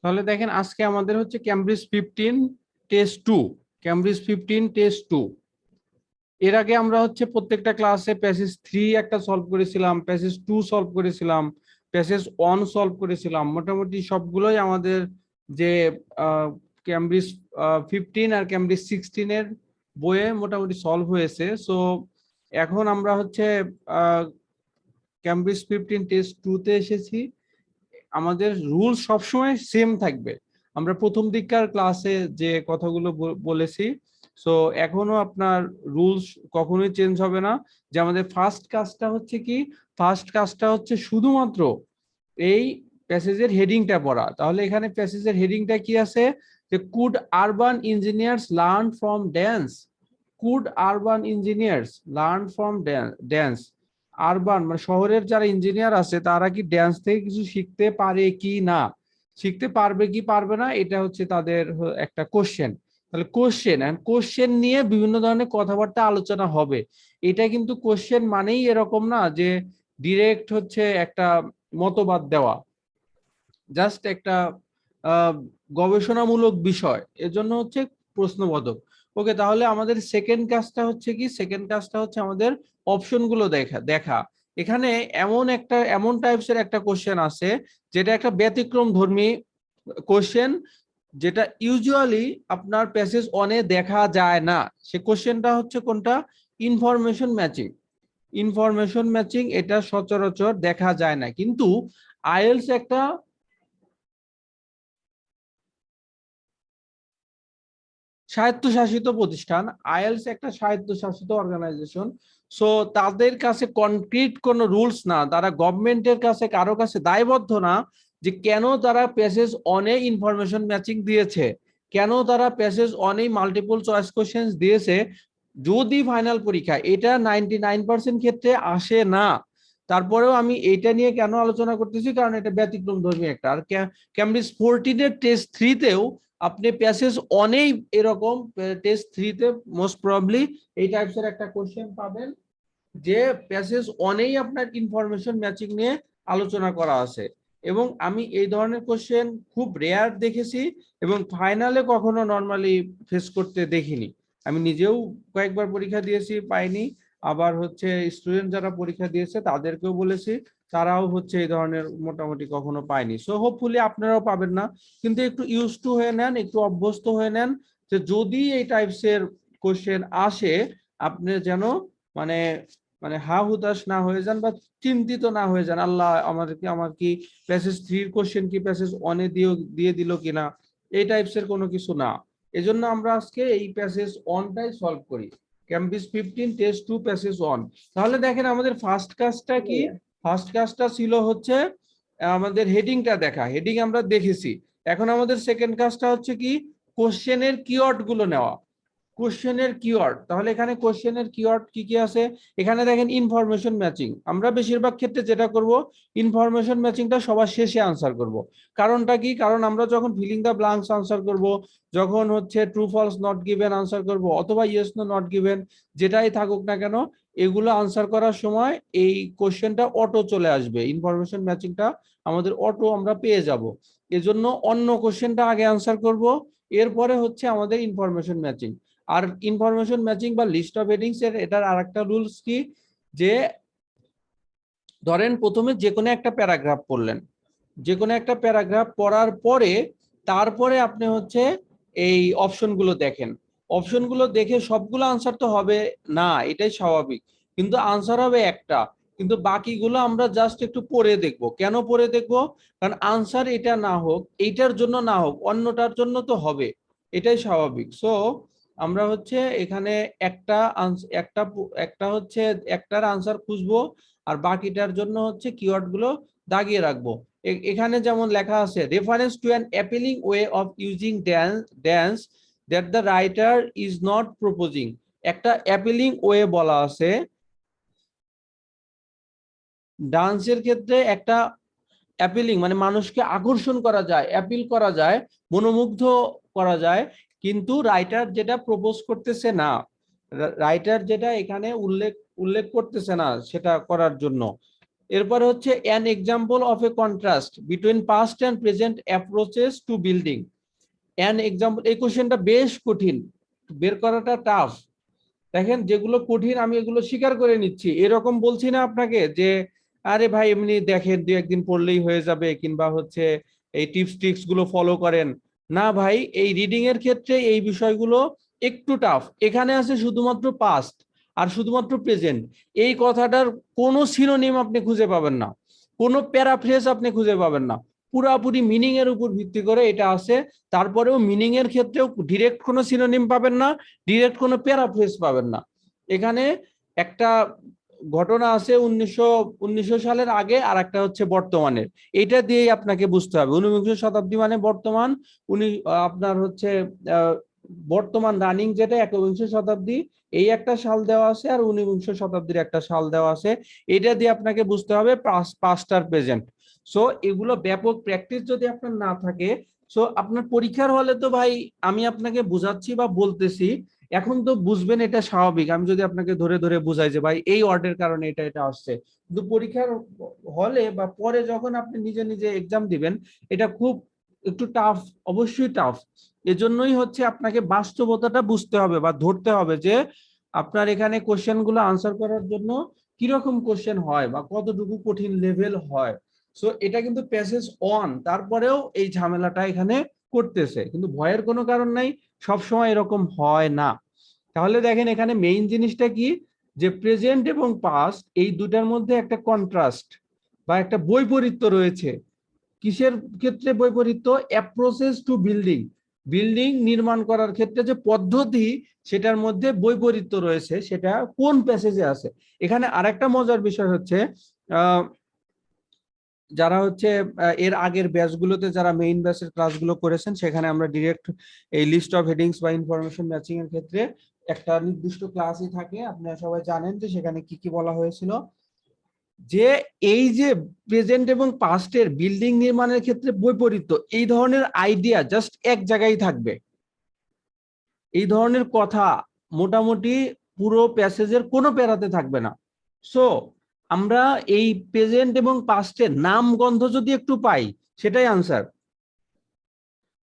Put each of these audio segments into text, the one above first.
তাহলে দেখেন আজকে আমাদের হচ্ছে ক্যামব্রিজ 15 টেস্ট 2। Cambridge 15 test 2। এর আগে আমরা হচ্ছে প্রত্যেকটা ক্লাসে প্যাসেজ 3 একটা সলভ করেছিলাম, প্যাসেজ 2 সলভ করেছিলাম, প্যাসেজ 1 সলভ করেছিলাম। মোটামুটি সবগুলোই আমাদের যে ক্যামব্রিজ 15 আর ক্যামব্রিজ 16 এর বইয়ে মোটামুটি সলভ হয়েছে। সো এখন আমরা হচ্ছে ক্যামব্রিজ 15 টেস্ট 2 তে এসেছি। আমাদের রুলস সবসময় সেম থাকবে। আমরা প্রথম দিককার ক্লাসে যে কথাগুলো বলেছি, সো এখনো আপনার রুলস কখনোই চেঞ্জ হবে না। যে আমাদের ফার্স্ট কাজটা হচ্ছে কি, ফার্স্ট কাজটা হচ্ছে শুধুমাত্র এই প্যাসেজের হেডিংটা পড়া। তাহলে এখানে প্যাসেজের হেডিংটা কি আছে, যে could urban engineers learn from dance. Could urban engineers learn from dance. Urban মানে শহরের যারা ইঞ্জিনিয়ার আছে তারা কি ড্যান্স থেকে কিছু শিখতে পারে কি না, শিখতে পারবে কি পারবে না, এটা হচ্ছে তাদের একটা কোশ্চেন। তাহলে কোশ্চেন নিয়ে বিভিন্ন ধরনের কথাবার্তা আলোচনা হবে। এটা কিন্তু কোশ্চেন মানেই এরকম না যে ডিরেক্ট হচ্ছে একটা মতবাদ দেওয়া, জাস্ট একটা গবেষণামূলক বিষয়, এজন্য হচ্ছে প্রশ্নবোধক। ওকে, তাহলে আমাদের সেকেন্ড কাজটা হচ্ছে কি, সেকেন্ড কাজটা হচ্ছে আমাদের অপশনগুলো দেখা দেখা এখানে এমন টাইপসের একটা কোশ্চেন আছে যেটা একটা ব্যতিক্রম ধর্মী কোশ্চেন, যেটা ইউজুয়ালি আপনার প্যাসেজ অনে দেখা যায় না। সে কোশ্চেনটা হচ্ছে কোনটা, ইনফরমেশন ম্যাচিং। ইনফরমেশন ম্যাচিং এটা সচরাচর দেখা যায় না, কিন্তু আইএলস একটা স্বায়ত্তশাসিত প্রতিষ্ঠান। আইএলস একটা স্বায়ত্তশাসিত অর্গানাইজেশন। সো তাদের কাছে কনক্রিট কোনো রুলস না, তারা গভর্নমেন্টের কাছে কারো কাছে দায়বদ্ধ না যে কেন তারা প্যাসেজ অনে ইনফরমেশন ম্যাচিং দিয়েছে, কেন তারা প্যাসেজ অনেই মাল্টিপল চয়েস কোশ্চেন দিয়েছে। যদি ফাইনাল পরীক্ষা এটা 99% ক্ষেত্রে আসে না, তারপরেও আমি এটা নিয়ে কেন আলোচনা করতেছি, কারণ এটা ব্যতিক্রম ধর্মী একটা। আর ক্যামব্রিজ 14 এর টেস্ট 3 তেও আপনি প্যাসেজ অনেই এরকম টেস্ট 3 তে মোস্ট প্রবাবলি এই টাইপসের একটা কোশ্চেন পাবেন, যে প্যাসেজ অনেই আপনার ইনফরমেশন ম্যাচিং নিয়ে আলোচনা করা আছে। এবং আমি এই ধরনের কোশ্চেন খুব রেয়ার দেখেছি এবং ফাইনালে কখনো নর্মালি ফেস করতে দেখিনি। আমি নিজেও কয়েকবার পরীক্ষা দিয়েছি, পাইনি। আবার হচ্ছে স্টুডেন্ট যারা পরীক্ষা দিয়েছে তাদেরকেও বলেছি, তারাও হচ্ছে এই ধরনের মোটামুটি কখনো পায়নি। সো হোপফুলি আপনারাও পাবেন না, কিন্তু একটু ইউজ টু হয়ে নেন, একটু অভ্যস্ত হয়ে নেন, যে যদি এই টাইপসের কোশ্চেন আসে আপনি যেন মানে মানে হা হুতাশ না হয়ে যান বা চিন্তিত না হয়ে যান, আল্লাহ আমার কি প্যাসেজ 3 কোশ্চেন কি প্যাসেজ অনে দিয়ে দিল কিনা, এই টাইপসের কোনো কিছু না। এজন্য আমরা আজকে এই প্যাসেজ অনটাই সলভ করি, ক্যামব্রিজ 15 টেস্ট 2 প্যাসেজ অন। তাহলে দেখেন আমাদের ফার্স্ট কাজটা কি, ফার্স্ট কাজটা ছিল হচ্ছে আমাদের হেডিংটা দেখা, হেডিং আমরা দেখেছি। এখন আমাদের সেকেন্ড কাজটা হচ্ছে কি, কোশ্চেনের কিওয়ার্ড গুলো নেওয়া। কোশ্চেনের কিওয়ার্ড, তাহলে এখানে কোশ্চেনের কিওয়ার্ড কি কি আছে, এখানে দেখেন ইনফরমেশন ম্যাচিং। আমরা বেশিরভাগ ক্ষেত্রে যেটা করব, ইনফরমেশন ম্যাচিংটা সবার শেষে আনসার করব। কারণটা কি, কারণ আমরা যখন ফিলিং দ্য ব্ল্যাঙ্কস আনসার করব, যখন হচ্ছে true false not given answer করব, অথবা ইয়েস নো নট গিভেন যেটাই থাকুক না কেন, এগুলো আনসার করার সময় এই কোশ্চেনটা অটো চলে আসবে, ইনফরমেশন ম্যাচিংটা আমাদের অটো আমরা পেয়ে যাব। এজন্য অন্য কোশ্চেনটা আগে আনসার করব, এরপরে হচ্ছে আমাদের ইনফরমেশন ম্যাচিং। আর ইনফরমেশন ম্যাচিং বা লিস্ট অফ হেডিংস এর এটার আরেকটা রুলস কি, যে ধরেন প্রথমে যে কোনো একটা প্যারাগ্রাফ পড়লেন, যে কোনো একটা প্যারাগ্রাফ পড়ার পরে তারপরে আপনি হচ্ছে এই অপশনগুলো দেখেন। অপশনগুলো দেখে সবগুলো আনসার তো হবে না, এটাই স্বাভাবিক, কিন্তু আনসার হবে একটা। কিন্তু বাকিগুলো আমরা জাস্ট একটু পড়ে দেখব। কেন পড়ে দেখব, কারণ আনসার এটা না হোক, এইটার জন্য না হোক, অন্যটার জন্য তো হবে, এটাই স্বাভাবিক। সো আমরা হচ্ছে এখানে একটা একটা একটা হচ্ছে একটার আনসার খুঁজবো, আর বাকিটার জন্য হচ্ছে কিওয়ার্ড গুলো দাগিয়ে রাখবো। এখানে যেমন লেখা আছে, reference to an appealing way of using dance that the writer is not proposing. একটা অ্যাপিলিং ওয়ে বলা আছে, ডান্সের ক্ষেত্রে একটা অ্যাপিলিং মানে মানুষকে আকর্ষণ করা যায়, অ্যাপিল করা যায়, মনোমুগ্ধ করা যায়, কিন্তু রাইটার যেটা প্রপোজ করতেছে না, রাইটার যেটা এখানে উল্লেখ উল্লেখ করতেছে না সেটা করার জন্য। এরপরে হচ্ছে an example of a contrast between past and present approaches to building. an example, এই কোশ্চেনটা বেশ কঠিন, বের করাটা টাফ। দেখেন যেগুলো কঠিন আমি এগুলো স্বীকার করে নিচ্ছি, এরকম বলছি না আপনাকে যে আরে ভাই এমনি দেখেন দু একদিন পড়লেই হয়ে যাবে, কিংবা হচ্ছে এই টিপস ট্রিক্স গুলো ফলো করেন। না ভাই, এই রিডিং এর ক্ষেত্রে এই বিষয়গুলো একটু টাফ। এখানে আছে শুধুমাত্র পাস্ট আর শুধুমাত্র প্রেজেন্ট, এই কথাটার কোনো সিনোনিম আপনি খুঁজে পাবেন না, কোনো প্যারাফ্রেজ আপনি খুঁজে পাবেন না, পুরাপুরি মিনিং এর উপর ভিত্তি করে এটা আছে। তারপরেও মিনিং এর ক্ষেত্রেও ডিরেক্ট কোনো সিনোনিম পাবেন না, ডিরেক্ট কোনো প্যারাফ্রেজ পাবেন না। এখানে একটা ঘটনা আছে 1900 সালের আগে, আর একটা হচ্ছে বর্তমানের, এটা দিয়েই আপনাকে বুঝতে হবে। ঊনবিংশ শতাব্দী মানে বর্তমান, উনি আপনার হচ্ছে বর্তমান রানিং যেটা একবিংশ শতাব্দী, এই একটা সাল দেওয়া আছে, আর ঊনবিংশ শতাব্দীর একটা সাল দেওয়া আছে। এটা দিয়ে আপনাকে বুঝতে হবে পাস্ট আর প্রেজেন্ট। সো এগুলো ব্যাপক প্র্যাকটিস যদি আপনার না থাকে, সো আপনার পরীক্ষার হলে তো ভাই আমি আপনাকে বুঝাচ্ছি বা বলতেছি, এখন তো বুঝবেন, এটা স্বাভাবিক। আমি যদি আপনাকে ধরে ধরে বুঝাই যে ভাই এই ওয়ার্ডের কারণে এটা এটা আসছে, কিন্তু পরীক্ষার হলে বা পরে যখন আপনি নিজে নিজে এক্সাম দিবেন, এটা খুব একটু টাফ, অবশ্যই টাফ। এজন্যই হচ্ছে আপনাকে বাস্তবতাটা বুঝতে হবে বা ধরতে হবে যে আপনার এখানে কোশ্চেন গুলো আনসার করার জন্য কিরকম কোশ্চেন হয় বা কতটুকু কঠিন লেভেল হয়। সো এটা কিন্তু প্যাসেজ অন, তারপরেও এই ঝামেলাটা এখানে করতেছে, কিন্তু ভয়ের কোনো কারণ নাই, সবসময় এরকম হয় না। তাহলে দেখেন এখানে মেইন জিনিসটা কি, যে প্রেজেন্ট এবং পাস্ট এই দুটার মধ্যে একটা কন্ট্রাস্ট বা একটা বৈপরীত্য রয়েছে। কিসের ক্ষেত্রে বৈপরীত্য? অ্যাপ্রোচেস টু বিল্ডিং, বিল্ডিং নির্মাণ করার ক্ষেত্রে যে পদ্ধতি, সেটার মধ্যে বৈপরীত্য রয়েছে, সেটা কোন প্যাসেজে আছে। এখানে আরেকটা মজার বিষয় হচ্ছে, যারা হচ্ছে এর আগের ব্যাচগুলোতে যারা মেইন ব্যাচের ক্লাসগুলো করেছেন, সেখানে আমরা ডিরেক্ট এই লিস্ট অফ হেডিংস বা ইনফরমেশন ম্যাচিং এর ক্ষেত্রে একটা নির্দিষ্ট ক্লাসই থাকে, আপনারা সবাই জানেন যে সেখানে কি কি বলা হয়েছিল। যে এই যে প্রেজেন্ট এবং পাস্টের বিল্ডিং নির্মাণের ক্ষেত্রে বৈপরীত্য, এই ধরনের আইডিয়া জাস্ট এক জায়গায় থাকবে, এই ধরনের কথা মোটামুটি পুরো প্যাসেজের কোনো প্যারাতে থাকবে না। সো আমরা এই প্রেজেন্ট এবং পাস্টের নাম গন্ধ যদি একটু পাই, সেটাই আনসার।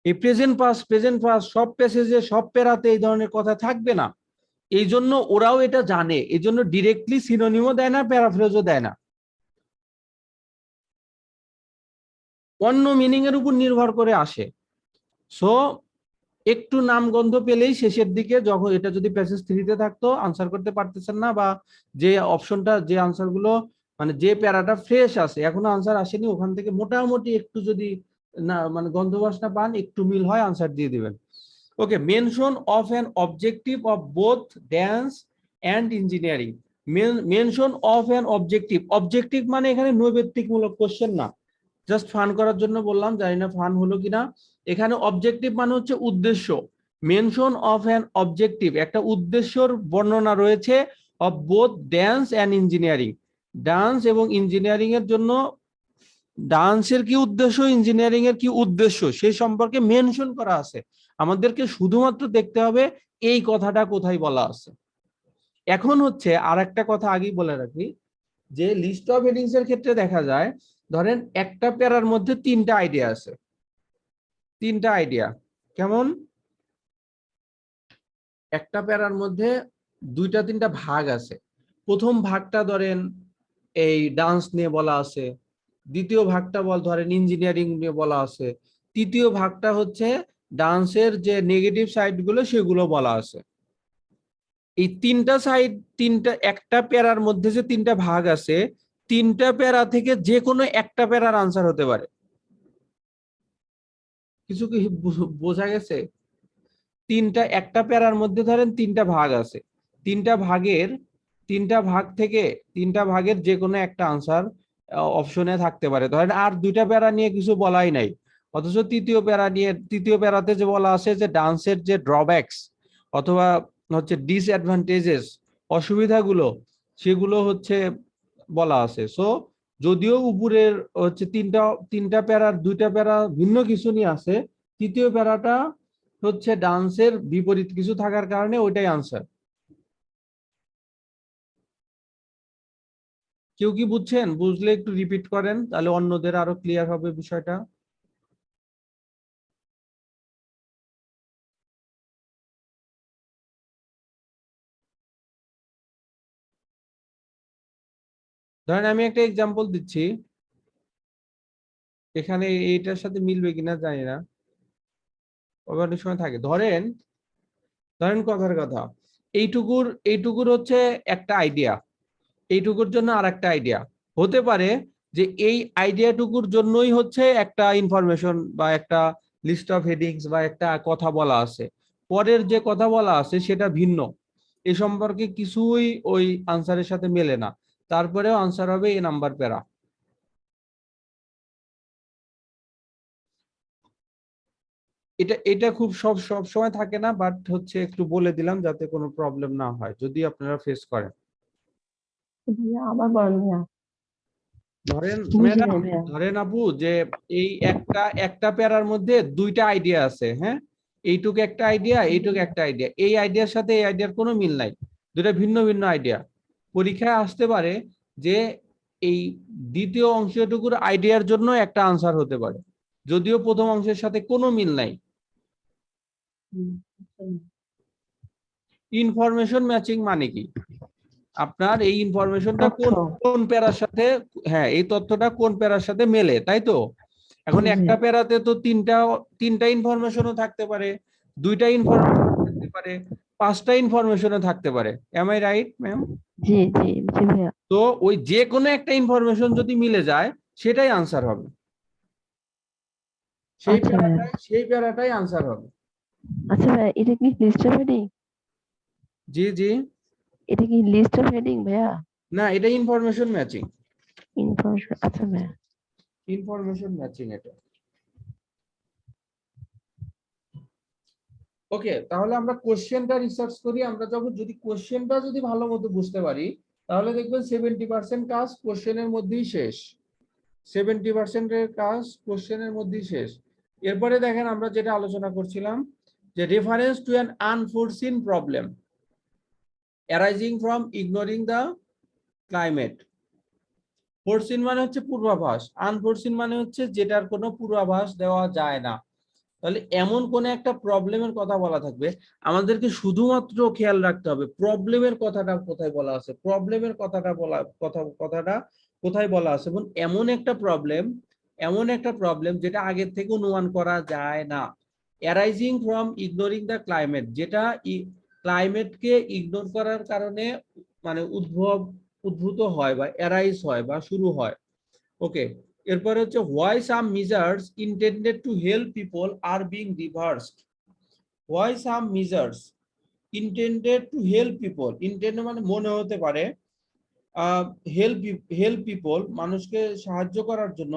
এই প্রেজেন্ট পাস্ট সব প্যাসেজে সব প্যারাতে এই ধরনের কথা থাকবে না। এই জন্য ওরাও এটা জানে, এই জন্য ডিরেক্টলি সিনোনিমও দেয় না, প্যারাফ্রেজও দেয় না, অন্য মিনিং এর উপর নির্ভর করে আসে। সো একটু নামগন্ধ পেলেই শেষের দিকে, যখন এটা যদি প্যাসেজ 3-তে থাকতো, আনসার করতে পারতেছেন না, বা যে অপশনটা যে আনসার গুলো মানে যে প্যারাটা ফ্রেশ আছে এখনো আনসার আসেনি, ওখান থেকে মোটামুটি একটু যদি না মানে গন্ধ বাসনা পান, একটু মিল হয়, আনসার দিয়ে দিবেন। Okay, mention of an objective of both dance and engineering. Mention of an objective, objective মানে এখানে নৈবেত্তিকমূলক কোশ্চেন না, জাস্ট ফান করার জন্য বললাম, জানি না ফান হলো কিনা। এখানে অবজেক্টিভ মানে হচ্ছে উদ্দেশ্য। মেনশন অফ অ্যান অবজেক্টিভ, একটা উদ্দেশ্যর বর্ণনা রয়েছে, of both dance and engineering, dance এবং ইঞ্জিনিয়ারিং এর জন্য, ডান্সের কি উদ্দেশ্য, ইঞ্জিনিয়ারিং এর কি উদ্দেশ্য, সেই সম্পর্কে মেনশন করা আছে। আমাদেরকে শুধুমাত্র দেখতে হবে এই কথাটা কোথায় বলা আছে। এখন হচ্ছে আর একটা কথা আগেই বলে রাখি, যে লিস্ট অফ হেডিংস এর ক্ষেত্রে দেখা যায়, ধরেন একটা প্যারার মধ্যে 3টা আইডিয়া আছে, 3টা আইডিয়া। কেমন? একটা প্যারার মধ্যে 2-3টা ভাগ আছে। প্রথম ভাগটা ধরেন এই ডান্স নিয়ে বলা আছে, দ্বিতীয় ভাগটা ধরেন ইঞ্জিনিয়ারিং নিয়ে বলা আছে, তৃতীয় ভাগটা হচ্ছে ডান্সের যে নেগেটিভ সাইড গুলো সেগুলো বলা আছে। এই 3টা সাইড, একটা প্যারার মধ্যে যে 3টা ভাগ আছে, 3টা প্যারা থেকে যে কোনো একটা প্যারার আনসার হতে পারে। কিছু কি বোঝা গেছে? একটা প্যারার মধ্যে ধরেন 3টা ভাগ আছে, 3টা ভাগের 3টা ভাগের যে কোনো একটা আনসার অপশনে থাকতে পারে। ধরেন আর 2টা প্যারা নিয়ে কিছু বলাই নাই, অথচ তৃতীয় প্যারাতে যে বলা আছে যে ডান্সের যে ড্রব্যাকস অথবা হচ্ছে ডিসঅ্যাডভান্টেজেস, অসুবিধাগুলো, সেগুলো হচ্ছে বলা আছে। সো যদিও উপরের হচ্ছে তিনটা প্যারার 2টা প্যারা ভিন্ন কিছু নিয়ে আছে, তৃতীয় প্যারাটা হচ্ছে ডান্সের বিপরীত কিছু থাকার কারণে ওইটাই আনসার। কেউ কি বুঝছেন? বুঝলে একটু রিপিট করেন, তাহলে অন্যদের আরো ক্লিয়ার হবে বিষয়টা। ধরেন আমি একটা এক্সাম্পল দিচ্ছি, এখানে এইটার সাথে মিলবে কিনা জানি না, অনেক সময় থাকে। ধরেন ধরেন কথার কথা, এইটুকুর এইটুকুর হচ্ছে একটা আইডিয়া, এইটুকুর জন্য আর একটা আইডিয়া হতে পারে, যে এই আইডিয়াটুকুর জন্যই হচ্ছে একটা ইনফরমেশন বা একটা লিস্ট অফ হেডিংস বা একটা কথা বলা আছে, পরের যে কথা বলা আছে সেটা ভিন্ন, এ সম্পর্কে কিছুই ওই আনসারের সাথে মেলে না, তারপরেও আনসার হবে এ নাম্বার প্যারা। এটা এটা খুব সব সব সময় থাকে না, বাট হচ্ছে একটু বলে দিলাম যাতে কোনো প্রবলেম না হয় যদি আপনারা ফেস করেন। ভাইয়া আবার বলেন ভাইয়া। ধরেন বুঝি ম্যাডাম, নাই ভাইয়া। ধরেন আপু, যে এই একটা একটা প্যারার মধ্যে দুইটা আইডিয়া আছে, হ্যাঁ, এইটুকু একটা আইডিয়া, এইটুকু একটা আইডিয়া, এই আইডিয়ার সাথে এই আইডিয়ার কোনো মিল নাই, দুটা ভিন্ন ভিন্ন আইডিয়া। পরীক্ষায় আসতে পারে যে এই দ্বিতীয় অংশটুকুর আইডিয়ার জন্য একটা আনসার হতে পারে, যদিও প্রথম অংশের সাথে কোনো মিল নাই। হুম, ইনফরমেশন ম্যাচিং মানে কি? আপনার এই ইনফরমেশনটা তথ্য। কোন কোন প্যারার সাথে, হ্যাঁ, এই তথ্যটা কোন প্যারার সাথে মেলে, তাই তো? এখন জি একটা প্যারাতে তো তিনটা তিনটা ইনফরমেশনও থাকতে পারে, দুইটা ইনফরমেশন থাকতে পারে, পাঁচটা ইনফরমেশনও থাকতে পারে। Am I right ma'am? জি জি জি ভাইয়া। তো ওই যে কোনো একটা ইনফরমেশন যদি মিলে যায় সেটাই আনসার হবে, আচ্ছা ভাইয়া। সেই প্যারাটাই আনসার হবে। আচ্ছা ভাইয়া, এটা কি লিস্ট অফ হেডিং? জি জি। এটা কি লিস্ট অফ হেডিং ভাইয়া? না, এটা ইনফরমেশন ম্যাচিং। ইনফরমেশন, আচ্ছা ভাইয়া। ইনফরমেশন ম্যাচিং এটা। ওকে, তাহলে আমরা কোশ্চেনটা রিসার্চ করি। আমরা যখন যদি কোশ্চেনটা যদি ভালো মতো বুঝতে পারি, তাহলে দেখবেন 70% কাজ কোশ্চেনের মধ্যেই শেষ। 70%-এর কাজ কোশ্চেনের মধ্যেই শেষ। এরপরে দেখেন আমরা যেটা আলোচনা করছিলাম, যে reference to an unforeseen problem arising from ignoring the climate. Foreseen মানে হচ্ছে পূর্বাভাস, আনফোরসিন মানে হচ্ছে যেটার কোনো পূর্বাভাস দেওয়া যায় না। তাহলে এমন কোন একটা প্রবলেমের কথা বলা থাকবে, আমাদেরকে শুধুমাত্র খেয়াল রাখতে হবে প্রবলেমের কথাটা কোথায় বলা আছে, প্রবলেমের কথাটা কোথায় বলা আছে, এবং এমন একটা প্রবলেম যেটা আগের থেকে অনুমান করা যায় না। Arising from ignoring the climate, যেটা ক্লাইমেটকে ইগনোর করার কারণে মানে উদ্ভূত হয় বা অ্যারাইজ হয় বা শুরু হয়। ওকে, এরপরে হচ্ছে why some measures intended to help people are being reversed. Why some measures intended to help people, intended মানে মনে হতে পারে, হেল্প হেল্প পিপল মানুষকে সাহায্য করার জন্য,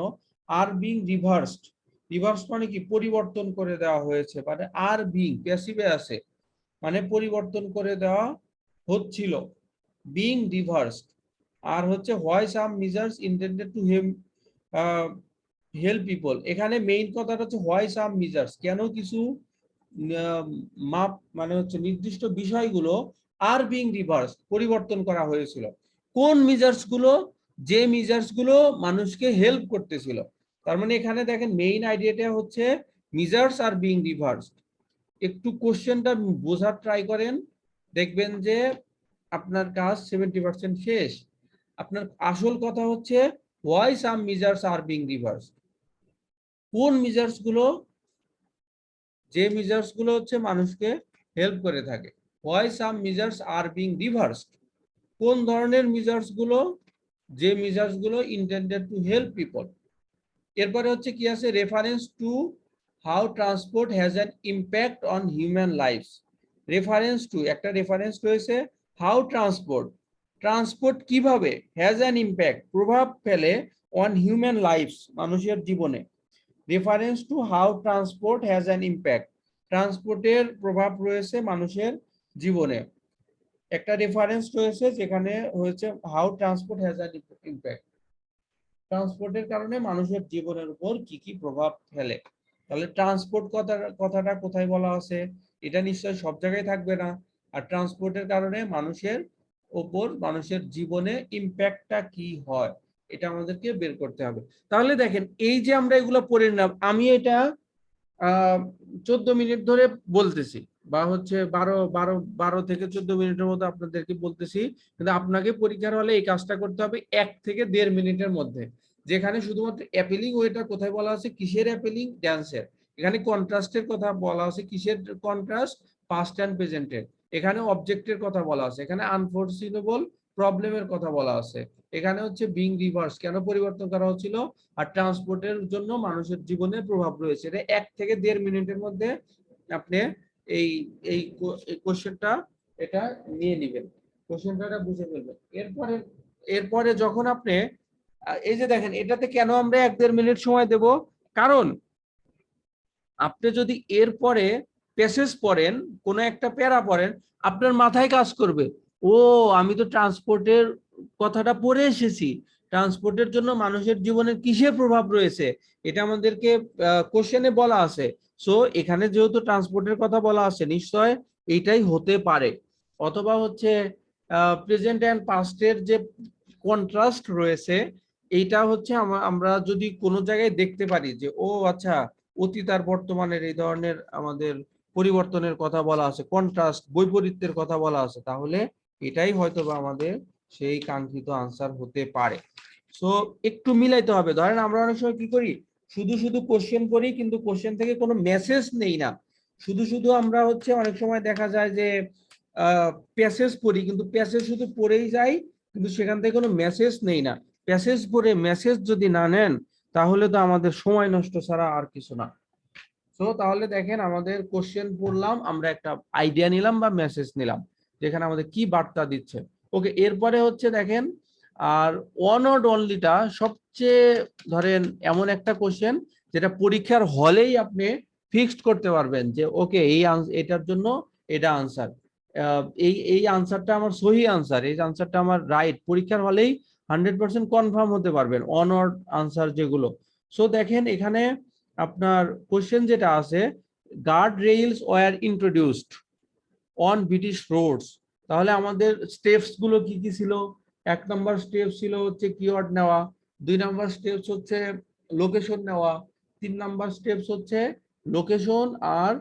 আর বিং রিভার্সড। রিভার্স মানে কি? পরিবর্তন করে দেওয়া হয়েছে, মানে আর বিং প্যাসিভে আছে, মানে পরিবর্তন করে দেওয়া হচ্ছিল, বিং রিভার্সড। আর হচ্ছে why some measures intended to help people, এখানে মেইন কথাটা হচ্ছে হোয়াই সাম মেজার্স, কেন কিছু মাপ মানে হচ্ছে নির্দিষ্ট বিষয়গুলো আর বিং রিভার্স পরিবর্তন করা হয়েছিল। কোন মেজার্স গুলো? যে মেজার্স গুলো মানুষকে হেল্প করতেছিল। তার মানে এখানে দেখেন মেইন আইডিয়াটা হচ্ছে মেজার্স আর বিং রিভার্স। একটু কোশ্চেনটা বোঝার ট্রাই করেন, দেখবেন যে আপনার কাজ 70% শেষ। আপনার আসল কথা হচ্ছে why some measures are being reverse, কোন মেজার্স গুলো, যে মেজার্স গুলো হচ্ছে মানুষকে হেল্প করে থাকে। Why some measures are being reversed, কোন ধরনের মেজার্স গুলো? যে মেজার্স গুলো ইন্টেন্ডেড টু হেল্প পিপল। এরপরে হচ্ছে কি আছে? Reference to how transport has an impact on human lives. Reference to, একটা রেফারেন্স রয়েছে, হাউ ট্রান্সপোর্ট, ট্রান্সপোর্ট কিভাবে, হ্যাজ অ্যান ইম্প্যাক্ট প্রভাব ফেলে, অন হিউম্যান লাইফস মানুষের জীবনে। Reference to how transport has an impact, ট্রান্সপোর্টের প্রভাব রয়েছে মানুষের জীবনে। একটা রেফারেন্স রয়েছে যেখানে হয়েছে how transport has an impact, ট্রান্সপোর্টের কারণে মানুষের জীবনের উপর কি কি প্রভাব ফেলে। তাহলে ট্রান্সপোর্ট কথাটা কোথায় বলা আছে? এটা নিশ্চয়ই সব জায়গায় থাকবে না। আর ট্রান্সপোর্টের কারণে মানুষের ওপর মানুষের জীবনে ইম্প্যাক্টটা কি হয়, এটা আমাদেরকে বের করতে হবে। তাহলে দেখেন এই যে আমরা এগুলো পড়ে নিলাম, আমি এটা 14 মিনিট ধরে বলতেছি, বা হচ্ছে 12 থেকে 14 মিনিটের মতো আপনাদেরকে বলতেছি, কিন্তু আপনাকে পরীক্ষার হলে এই কাজটা করতে হবে 1 থেকে 1.5 মিনিটের মধ্যে। যেখানে শুধুমাত্র অ্যাপিলিং ওয়েটা কোথায় বলা আছে, কিসের অ্যাপিলিং, ড্যান্সের। এখানে কন্ট্রাস্টের কথা বলা আছে, কিসের কন্ট্রাস্ট, পাস্ট অ্যান্ড প্রেজেন্টের। এখানে অবজেক্টের কথা বলা আছে, এখানে আনফোরসিনেবল প্রবলেমের কথা বলা আছে, এখানে হচ্ছে বিং রিভার্স কেন পরিবর্তন করা হচ্ছিল, আর ট্রান্সপোর্টের জন্য মানুষের জীবনে প্রভাব রয়েছে। এটা 1 থেকে 1.5 মিনিটের মধ্যে আপনি এই এই কোশ্চেনটা এটা নিয়ে নেবেন, কোশ্চেনটা বুঝে ফেলবেন। এরপরে এরপরে যখন আপনি এই যে দেখেন এটাতে কেন আমরা 1-1.5 মিনিট সময় দেব, কারণ আপনি যদি এরপরে প্যাসেজ পড়েন, কোন একটা প্যারা পড়েন, আপনার মাথায় কাজ করবে, ও আমি তো ট্রান্সপোর্টের কথাটা পড়ে এসেছি, ট্রান্সপোর্টের জন্য মানুষের জীবনে কিসের প্রভাব রয়েছে এটা আমাদেরকে কোশ্চেনে বলা আছে। সো এখানে যেহেতু ট্রান্সপোর্টের কথা বলা আছে, নিশ্চয় এইটাই হতে পারে। অথবা হচ্ছে প্রেজেন্ট এন্ড পাস্টের যে কন্ট্রাস্ট রয়েছে, এইটা হচ্ছে আমরা যদি কোনো জায়গায় দেখতে পারি যে ও আচ্ছা অতীত আর বর্তমানের এই ধরনের আমাদের পরিবর্তনের কথা বলা আছে, কন্ট্রাস্ট বৈপরীত্যের কথা বলা আছে, তাহলে এটাই হয়তোবা আমাদের সেই কাঙ্ক্ষিত আনসার হতে পারে। সো একটু মিলাইতে হবে। ধরেন আমরা অনেক সময় কি করি, শুধু শুধু কোশ্চেন পড়ি কিন্তু কোশ্চেন থেকে কোনো মেসেজ নেই না, শুধু শুধু আমরা হচ্ছে অনেক সময় দেখা যায় যে প্যাসেজ পড়ি কিন্তু প্যাসেজ শুধু পড়েই যাই, কিন্তু সেখান থেকে কোনো মেসেজ নেই না। প্যাসেজ পড়ে মেসেজ যদি না নেন তাহলে তো আমাদের সময় নষ্ট ছাড়া আর কিছু না। তো তাহলে দেখেন আমাদের কোশ্চেন পড়লাম, আমরা একটা আইডিয়া নিলাম বা মেসেজ নিলাম যেখানে আমাদের কি বার্তা দিচ্ছে। ওকে, এরপরে হচ্ছে দেখেন আর ওয়ান অর অনলিটা সবচেয়ে ধরেন এমন একটা কোশ্চেন যেটা পরীক্ষার হলেই আপনি ফিক্সড করতে পারবেন যে ওকে এই এটার জন্য এটা আনসার, এই এই আনসারটা আমার সহি আনসার, এই আনসারটা আমার রাইট, পরীক্ষার হলেই 100% কনফার্ম হতে পারবেন অন অর আনসার যেগুলো। সো দেখেন এখানে আপনার কোশ্চেন যেটা আছে, guard rails were introduced on British roads, তাহলে আমাদের স্টেপস গুলো কি কি ছিল? 1 নম্বর স্টেপ ছিল হচ্ছে কিওয়ার্ড নেওয়া, 2 নম্বর স্টেপস হচ্ছে লোকেশন নেওয়া, 3 নম্বর স্টেপস হচ্ছে লোকেশন আর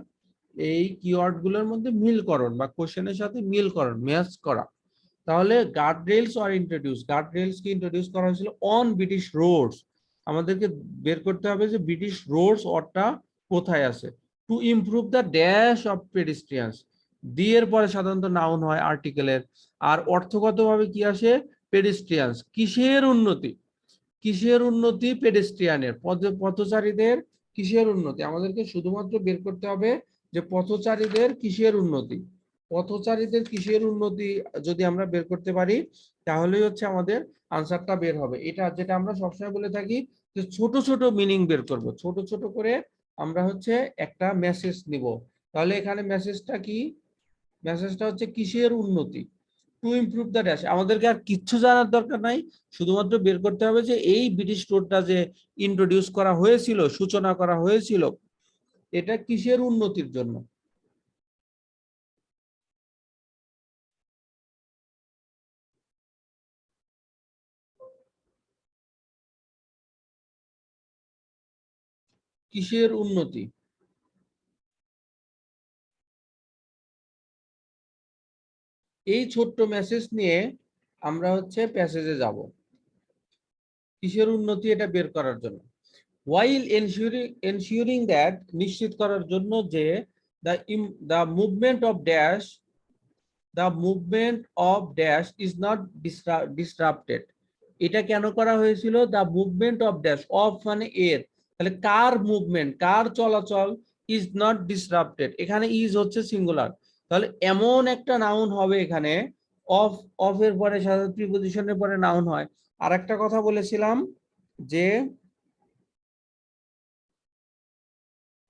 এই কিওয়ার্ড গুলোর মধ্যে মিলকরণ বা কোশ্চেনের সাথে মিলকরণ, ম্যাচ করা। তাহলে গার্ড রেলস আর ইন্ট্রোডিউস, গার্ড রেলস কি ইন্ট্রোডিউস করা হয়েছিল অন ব্রিটিশ রোডস, আমাদেরকে বের করতে হবে যে ব্রিটিশ রোডস অরটা কোথায় আছে। To improve the dash of pedestrians, দিয়ে পরে সাধারণত নাউন হয় আর্টিকেলের, আর অর্থগতভাবে কি আসে, পেডিস্ট্রিয়ানস, কিসের উন্নতি, কিসের উন্নতি, পেডেস্ট্রিয়ানের পথচারীদের কিসের উন্নতি, আমাদেরকে শুধুমাত্র বের করতে হবে যে পথচারীদের কিসের উন্নতি, পথচারীদের কিসের উন্নতি যদি আমরা বের করতে পারি তাহলেই হচ্ছে আমাদের আনসারটা বের হবে। এটা যেটা আমরা সবসময় বলে থাকি যে ছোট ছোট মিনিং বের করব, ছোট ছোট করে আমরা হচ্ছে একটা মেসেজ নিব। তাহলে এখানে মেসেজটা কি, মেসেজটা হচ্ছে কিসের উন্নতি, টু ইমপ্রুভ দ্য ড্যাশ, আমাদেরকে আর কিচ্ছু জানার দরকার নাই, শুধুমাত্র বের করতে হবে যে এই ব্রিটিশ রোডটা যে ইন্ট্রোডিউস করা হয়েছিল, সূচনা করা হয়েছিল, এটা কিসের উন্নতির জন্য। কিসের উন্নতি, এই ছোট্ট মেসেজ নিয়ে আমরা হচ্ছে প্যাসেজে যাব, কিসের উন্নতি এটা বের করার জন্য। while ensuring that, নিশ্চিত করার জন্য যে the movement of dash, the movement of dash is not disrupted, এটা কেন করা হয়েছিল, the movement of dash, of মানে এর, তাহলে কার মুভমেন্ট, কার চলাচল, is not disrupted, এখানে is হচ্ছে সিঙ্গুলার, তাহলে এমন একটা নাউন হবে এখানে, অফ, অফ এর পরে সাধারণত প্রিপজিশনের পরে নাউন হয়। আর একটা কথা বলেছিলাম যে,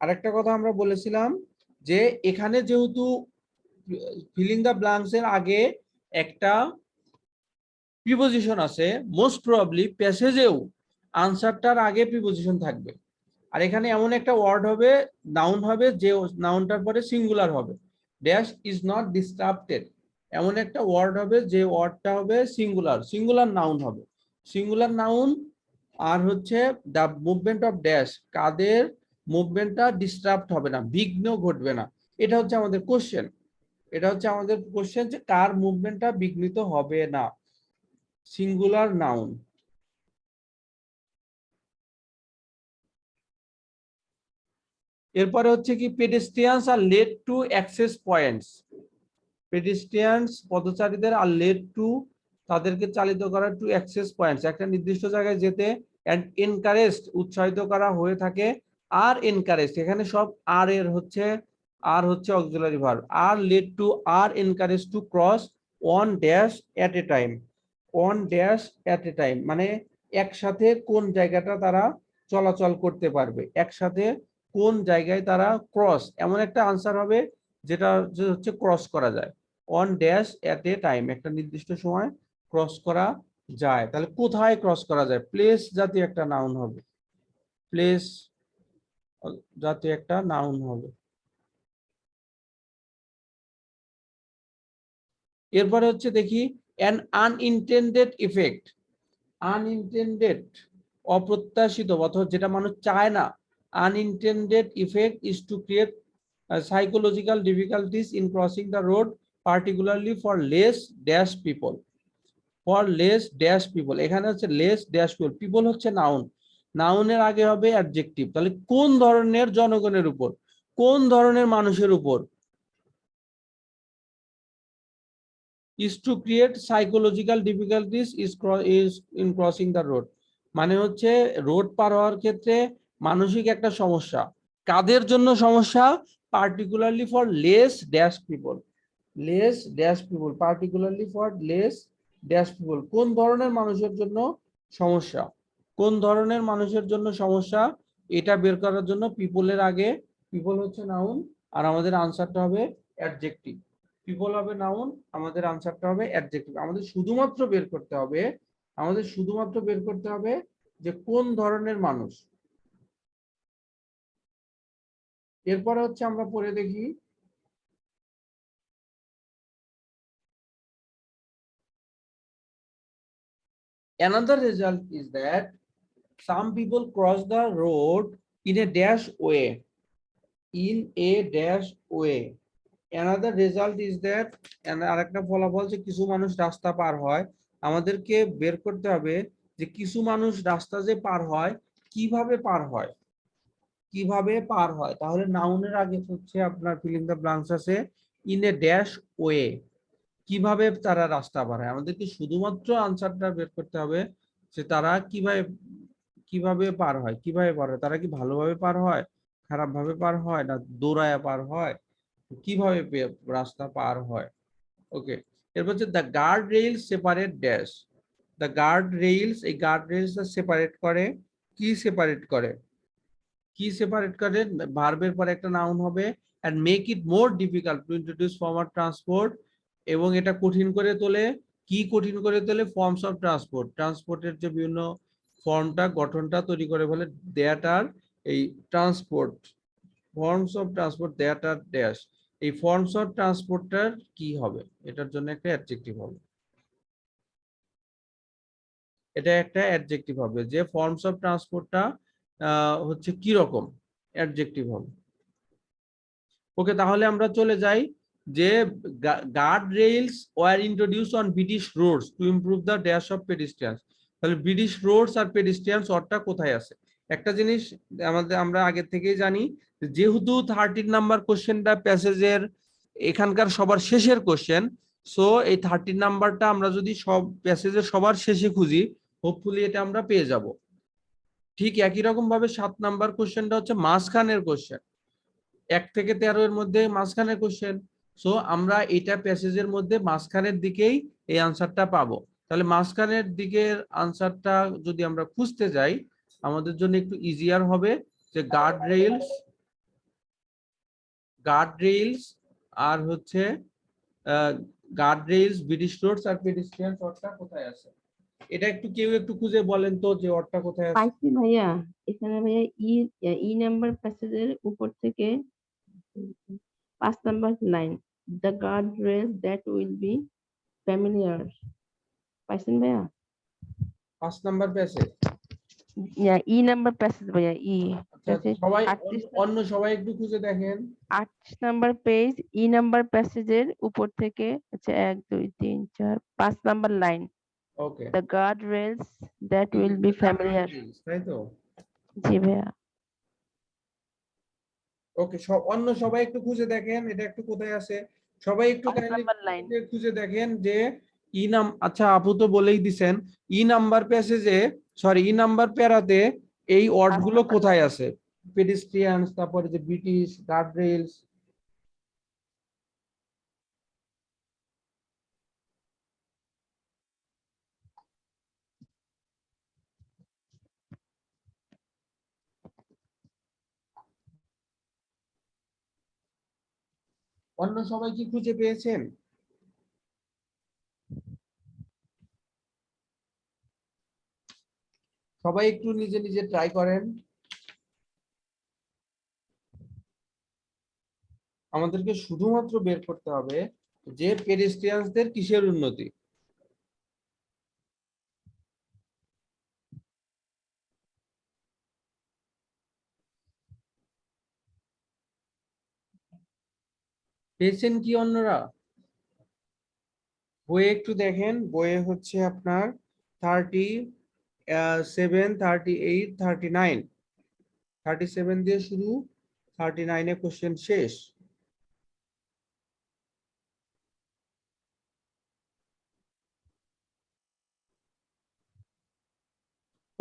আরেকটা কথা আমরা বলেছিলাম যে এখানে যেহেতু ফিলিং দ্য ব্ল্যাঙ্কস এর আগে একটা প্রিপজিশন আছে, মোস্ট প্রবাবলি প্যাসেজেও আনসারটার আগে প্রিপজিশন থাকবে। আর এখানে এমন একটা ওয়ার্ড হবে, নাউন হবে, যে নাউনটার পরে সিঙ্গুলার হবে, ড্যাশ ইজ নট ডিস্টার্বটেড, এমন একটা ওয়ার্ড হবে যে ওয়ার্ডটা হবে সিঙ্গুলার নাউন হবে। সিঙ্গুলার নাউন আর হচ্ছে দ্য মুভমেন্ট অফ ড্যাশ, কাদের মুভমেন্টটা ডিস্টার্ব হবে না, বিঘ্ন ঘটবে না। এটা হচ্ছে আমাদের কোশ্চেন, যে কার মুভমেন্টটা বিঘ্নিত হবে না, সিঙ্গুলার নাউন। এরপরে হচ্ছে কি পেডেস্ট্রিয়ানস are led to access points. পেডেস্ট্রিয়ানস পথচারীদের R led two তাদেরকে চালিত করা টু অ্যাক্সেস পয়েন্টস, একটা নির্দিষ্ট জায়গায় যেতে, এন্ড এনকারেজড উৎসাহিত করা হয়ে থাকে। আর এনকারেজড এখানে সব আর এর হচ্ছে auxiliary verb. Are led to are encourage to cross on dash at a time. On dash at a time মানে একসাথে কোন জায়গাটা তারা চলাচল করতে পারবে, একসাথে কোন জায়গায় তারা ক্রস, এমন একটা আনসার হবে যেটা হচ্ছে ক্রস করা যায়। On dash at a time একটা নির্দিষ্ট সময় ক্রস করা যায়। তাহলে কোথায় ক্রস করা যায়, প্লেস জাতীয় একটা নাউন হবে, প্লেস জাতীয় একটা নাউন হবে। এরপরে হচ্ছে দেখি অ্যান আনইনটেন্ডেড ইফেক্ট। আনইনটেন্ডেড অপ্রত্যাশিত অথবা যেটা মানুষ চায় না, unintended effect is to create psychological difficulties in crossing the road particularly for less dash people. For less dash people, এখানে হচ্ছে লেস ড্যাশ পিপল, পিপল হচ্ছে নাউন, নাউনের আগে হবে অ্যাডজেক্টিভ। তাহলে কোন ধরনের জনগণের উপর, কোন ধরনের মানুষের উপর, is to create psychological difficulties is in crossing the road, মানে হচ্ছে রোড পার হওয়ার ক্ষেত্রে মানসিক একটা সমস্যা। কাদের জন্য সমস্যা, particularly for less dash people, less dash people, particularly for less dash people, কোন ধরনের মানুষের জন্য সমস্যা, কোন ধরনের মানুষের জন্য সমস্যা, এটা বের করার জন্য পিপলের আগে, পিপল হচ্ছে নাউন আর আমাদের আনসারটা হবে অ্যাডজেক্টিভ। পিপল হবে নাউন, আমাদের আনসারটা হবে অ্যাডজেক্টিভ। আমাদের শুধুমাত্র বের করতে হবে যে কোন ধরনের মানুষ। এরপরে হচ্ছে আমরা পড়ে দেখি another result is that some people cross the road in a dash way, in a dash way. Another result is that আরেকটা ফলাফল যে কিছু মানুষ রাস্তা পার হয়। আমাদেরকে বের করতে হবে যে কিছু মানুষ রাস্তা যে পার হয় কিভাবে পার হয়, কিভাবে পার হয়। তাহলে নাউনের আগে হচ্ছে আপনার ফিলিং দ্য ব্ল্যাঙ্কস আছে ইন এ ড্যাশ ওয়ে, কিভাবে তারা রাস্তা পার হয়। আমাদেরকে শুধুমাত্র আনসারটা বের করতে হবে যে তারা কিভাবে পার হয়, তারা কি ভালোভাবে পার হয়, খারাপ ভাবে পার হয়, না দৌড়ায়া পার হয়, কিভাবে রাস্তা পার হয়। ওকে, এরপর হচ্ছে the guard rails separate dash. The guard rails, এই গার্ড রেইলস সেপারেট করে, কি সেপারেট করে, ভার্বের পরে একটা নাউন হবে and make it more difficult to introduce form of transport, এবং এটা কঠিন করে তোলে, কি কঠিন করে তোলে, ফর্মস অফ ট্রান্সপোর্ট, ট্রান্সপোর্টের যে বিভিন্ন ফর্মটা গঠনটা তৈরি করে বলে দ্যাট আর এই transport, forms of transport that are dash. এই ফর্মস অফ ট্রান্সপোর্টটার কি হবে, এটার জন্য একটা অ্যাডজেক্টিভ হবে, এটা একটা অ্যাডজেক্টিভ হবে যে ফর্মস অফ ট্রান্সপোর্টটা হচ্ছে কি রকম, অ্যাডজেক্টিভ হবে। ওকে, তাহলে আমরা চলে যাই যে guard rails were introduced on British roads to improve the dash of pedestrians. তাহলে ব্রিটিশ রোডস আর পেডিস্ট্রিয়ানস অর্থটা কোথায় আছে। একটা জিনিস আমরা আগে থেকেই জানি, যেহেতু 13 নাম্বার কোশ্চেনটা প্যাসেজের এখানকার সবার শেষের কোশ্চেন, সো এই 13 নাম্বারটা আমরা যদি সব প্যাসেজের সবার শেষে খুঁজি, হোপফুলি এটা আমরা পেয়ে যাব। ঠিক একই রকম ভাবে 7 নাম্বার কোশ্চেনটা হচ্ছে মাঝখানের কোশ্চেন, 1 থেকে 13 এর মধ্যে মাঝখানের কোশ্চেন। সো আমরা এটা প্যাসেজের মধ্যে মাঝখানের দিকেই এই আনসারটা পাবো। তাহলে মাঝখানের দিকের আনসারটা যদি আমরা খুঁজতে যাই, আমাদের জন্য একটু ইজিয়ার হবে যে গার্ড রেইলস আর হচ্ছে গার্ড রেইলস, ব্রিটিশ রোডস আর পেডিস্ট্রিয়ান অর্থটা কোথায় আছে। এটা কেউ একটু খুঁজে বলেন তো যে অর্থটা কোথায় আছে। পাইছি ভাইয়া, এখানে ভাইয়া ই নাম্বার প্যাসেজের উপর থেকে 5 number line, the guardrails that will be familiar. পাইছেন ভাইয়া? 5 number passage. E number passage ভাইয়া, ই আচ্ছা, সবাই 38 অন্য সবাই একটু খুঁজে দেখেন। 38 নাম্বার পেজ, ই নাম্বার প্যাসেজের উপর থেকে হচ্ছে 1 2 3 4 5 number line. Okay, The guardrails that will be familiar. তাই তো? জি ভাইয়া। ওকে, অন্য সবাই একটু খুঁজে দেখেন এটা একটু কোথায় আছে। সবাই একটু 5 কাইন্ডলি নাম্বার লাইন। খুঁজে দেখেন যে আচ্ছা আপু তো বলেই দিছেন, ই নাম্বার প্যাসেজে, সরি ই নাম্বার প্যারাতে এই ওয়ার্ড গুলো কোথায় আছে? পেডিস্ট্রিয়ানস, তারপরে যে ব্রিটিশ, গার্ড রেলস। অন্য সবাই কি খুঁজে পেয়েছেন? সবাই একটু নিজে নিজে ট্রাই করেন। আমাদেরকে শুধুমাত্র বের করতে হবে যে পেডেস্ট্রিয়ানসদের কিসের উন্নতি। পেয়েছেন কি অন্যরা? বইয়ে একটু দেখেন, বইয়ে হচ্ছে আপনার 37, 38, 39, 37 দিয়ে শুরু, 39-এ কোশ্চেন শেষ।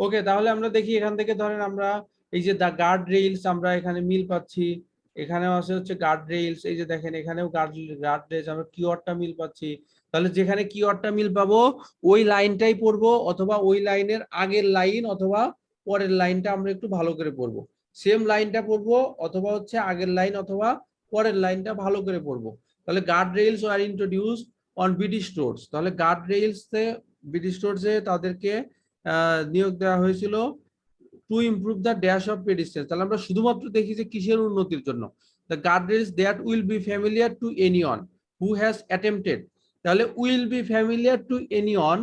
ওকে, তাহলে আমরা দেখি এখান থেকে ধরেন আমরা এই যে দা গার্ড রেইলস আমরা এখানে মিল পাচ্ছি, এখানেও আছে হচ্ছে গার্ড রেইলস, এই যে দেখেন এখানেও গার্ড রেইলস আমরা কিওয়ার্ডটা মিল পাচ্ছি। তাহলে যেখানে কিওয়ার্ডটা মিল পাবো ওই লাইনটাই পড়বো, অথবা ওই লাইনের আগের লাইন অথবা পরের লাইনটা আমরা একটু ভালো করে পড়বো। সেম লাইনটা পড়বো অথবা হচ্ছে আগের লাইন অথবা পরের লাইনটা ভালো করে পড়বো। তাহলে guard rails are introduced on British roads, তাহলে গার্ড রেইলসে ব্রিটিশ রোডসে তাদেরকে নিয়োগ দেওয়া হয়েছিল to improve the dash of pedestrians. তাহলে আমরা শুধুমাত্র দেখি যে কিসের উন্নতির জন্য, the guardrails that will be familiar to anyone who has attempted. তাহলে will be familiar to anyone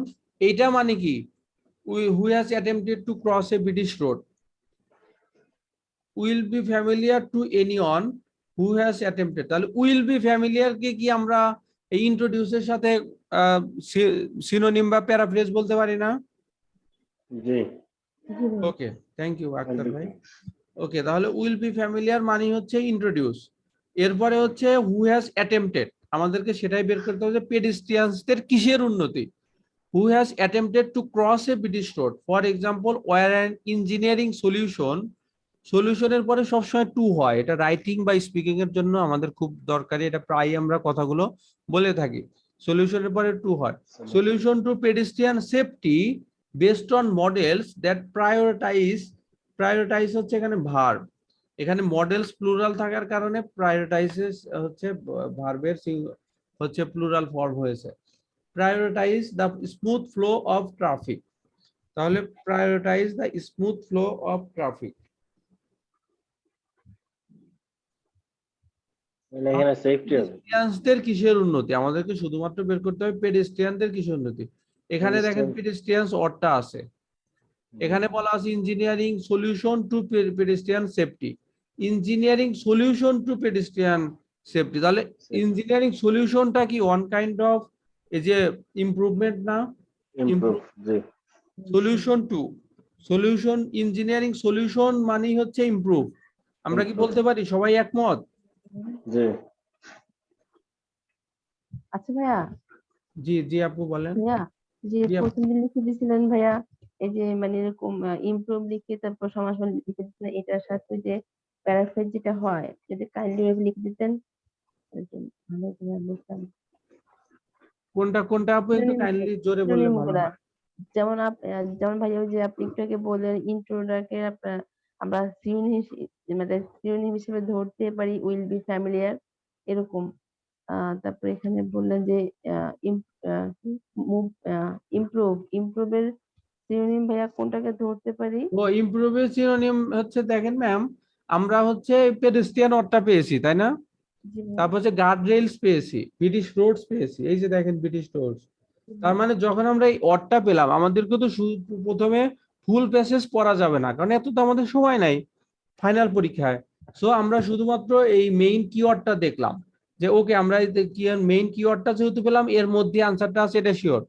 এইটা মানে কি? Who has attempted to cross a British road, will be familiar to anyone who has attempted. তাহলে will be familiar কে কি আমরা এই ইন্ট্রোডিউসের সাথে synonym বা প্যারাফ্রেজ বলতে পারি না? জি। ওকে, থ্যাংক ইউ আক্তার ভাই। ওকে, তাহলে উইল বি ফ্যামিলিয়ার মানে হচ্ছে ইন্ট্রোডিউস। এরপরে হচ্ছে হু হ্যাজ অ্যাটেম্পটেড, আমাদেরকে সেটাই বের করতে হবে যে পেডিস্ট্রিয়ানসদের কিসের উন্নতি। Who has attempted to cross a British road, for example were an engineering solution. সলিউশনের পরে সবসময় টু হয়, এটা রাইটিং বা স্পিকিং এর জন্য আমাদের খুব দরকারি, এটা প্রায় আমরা কথাগুলো বলে থাকি। সলিউশনের পরে টু হয়। Solution to pedestrian safety based on models that prioritize হচ্ছে এখানে ভার্ব, এখানে মডেলস প্লুরাল থাকার কারণে প্রায়োরিটাইজেস হচ্ছে ভার্বের হচ্ছে প্লুরাল ফর্ম হয়েছে। Prioritise the smooth flow of traffic, তাহলে prioritise the smooth flow of traffic. এখানে সেফটি হবে। পেডেস্ট্রিয়ানদের কিসের উন্নতি, আমাদেরকে শুধুমাত্র বের করতে হবে পেডেস্ট্রিয়ানদের কিসের উন্নতি। এখানে দেখেন পেডেস্ট্রিয়ানস অর্ডটা আছে, এখানে বলা আছে engineering solution to pedestrian safety, engineering solution to pedestrian safety. তাহলে ইঞ্জিনিয়ারিং সলিউশনটা কি ওয়ান কাইন্ড অফ এই যে ইমপ্রুভমেন্ট না? ইমপ্রুভ, জি। সলিউশন ইঞ্জিনিয়ারিং সলিউশন মানেই হচ্ছে ইমপ্রুভ। আমরা কি বলতে পারি? সবাই একমত? জি। আচ্ছা ভাইয়া। জি জি আপু বলেন। ভাইয়া, যে জি আপু। প্রথম দিন লিখে দিয়েছিলেন ভাইয়া, এই যে মানে এরকম ইমপ্রুভ লিখে তারপর সমাস লিখে দিয়েছিলেন, এটার সাথে যে প্যারাফ্রেজ যেটা হয় যদি কাইন্ডলি লিখে দিতেন একদম ভালো করে বুঝতাম। কোনটা কোনটা আপু একটু কাইন্ডলি জোরে বললে ভালো সিনোনিমগুলা, হয়। যেমন যেমন ভাইয়া ওই যে আপনি একটু আগে বললেন ইন্ট্রোডাকে আমরা সিনোনিম হিসেবে ধরতে পারি উইল বি ফ্যামিলিয়ার, এরকম। তারপরে এখানে বললেন যে ইমপ্রুভের সিনোনিম ভাইয়া কোনটাকে ধরতে পারি? ও ইমপ্রুভের সিনোনিম হচ্ছে দেখেন ম্যাম, আমরা হচ্ছে পেডেস্ট্রিয়ান অর্থটা পেয়েছি তাই না? জি ভাইয়া। তারপর হচ্ছে গার্ড রেলস পেয়েছি, ব্রিটিশ রোডস পেয়েছি, এই যে দেখেন ব্রিটিশ রোডস। তার মানে যখন আমরা এই অডটা পেলাম, আমাদেরকে তো প্রথমে ফুল প্যাসেজ পড়া যাবে না, কারণ এত তো আমাদের সময় নাই ফাইনাল পরীক্ষায়। সো আমরা শুধুমাত্র এই মেইন কিওয়ার্ডটা দেখলাম যে ওকে আমরা মেইন কিওয়ার্ডটা যেহেতু পেলাম, এর মধ্যে আনসারটা আছে, এটা শিওর।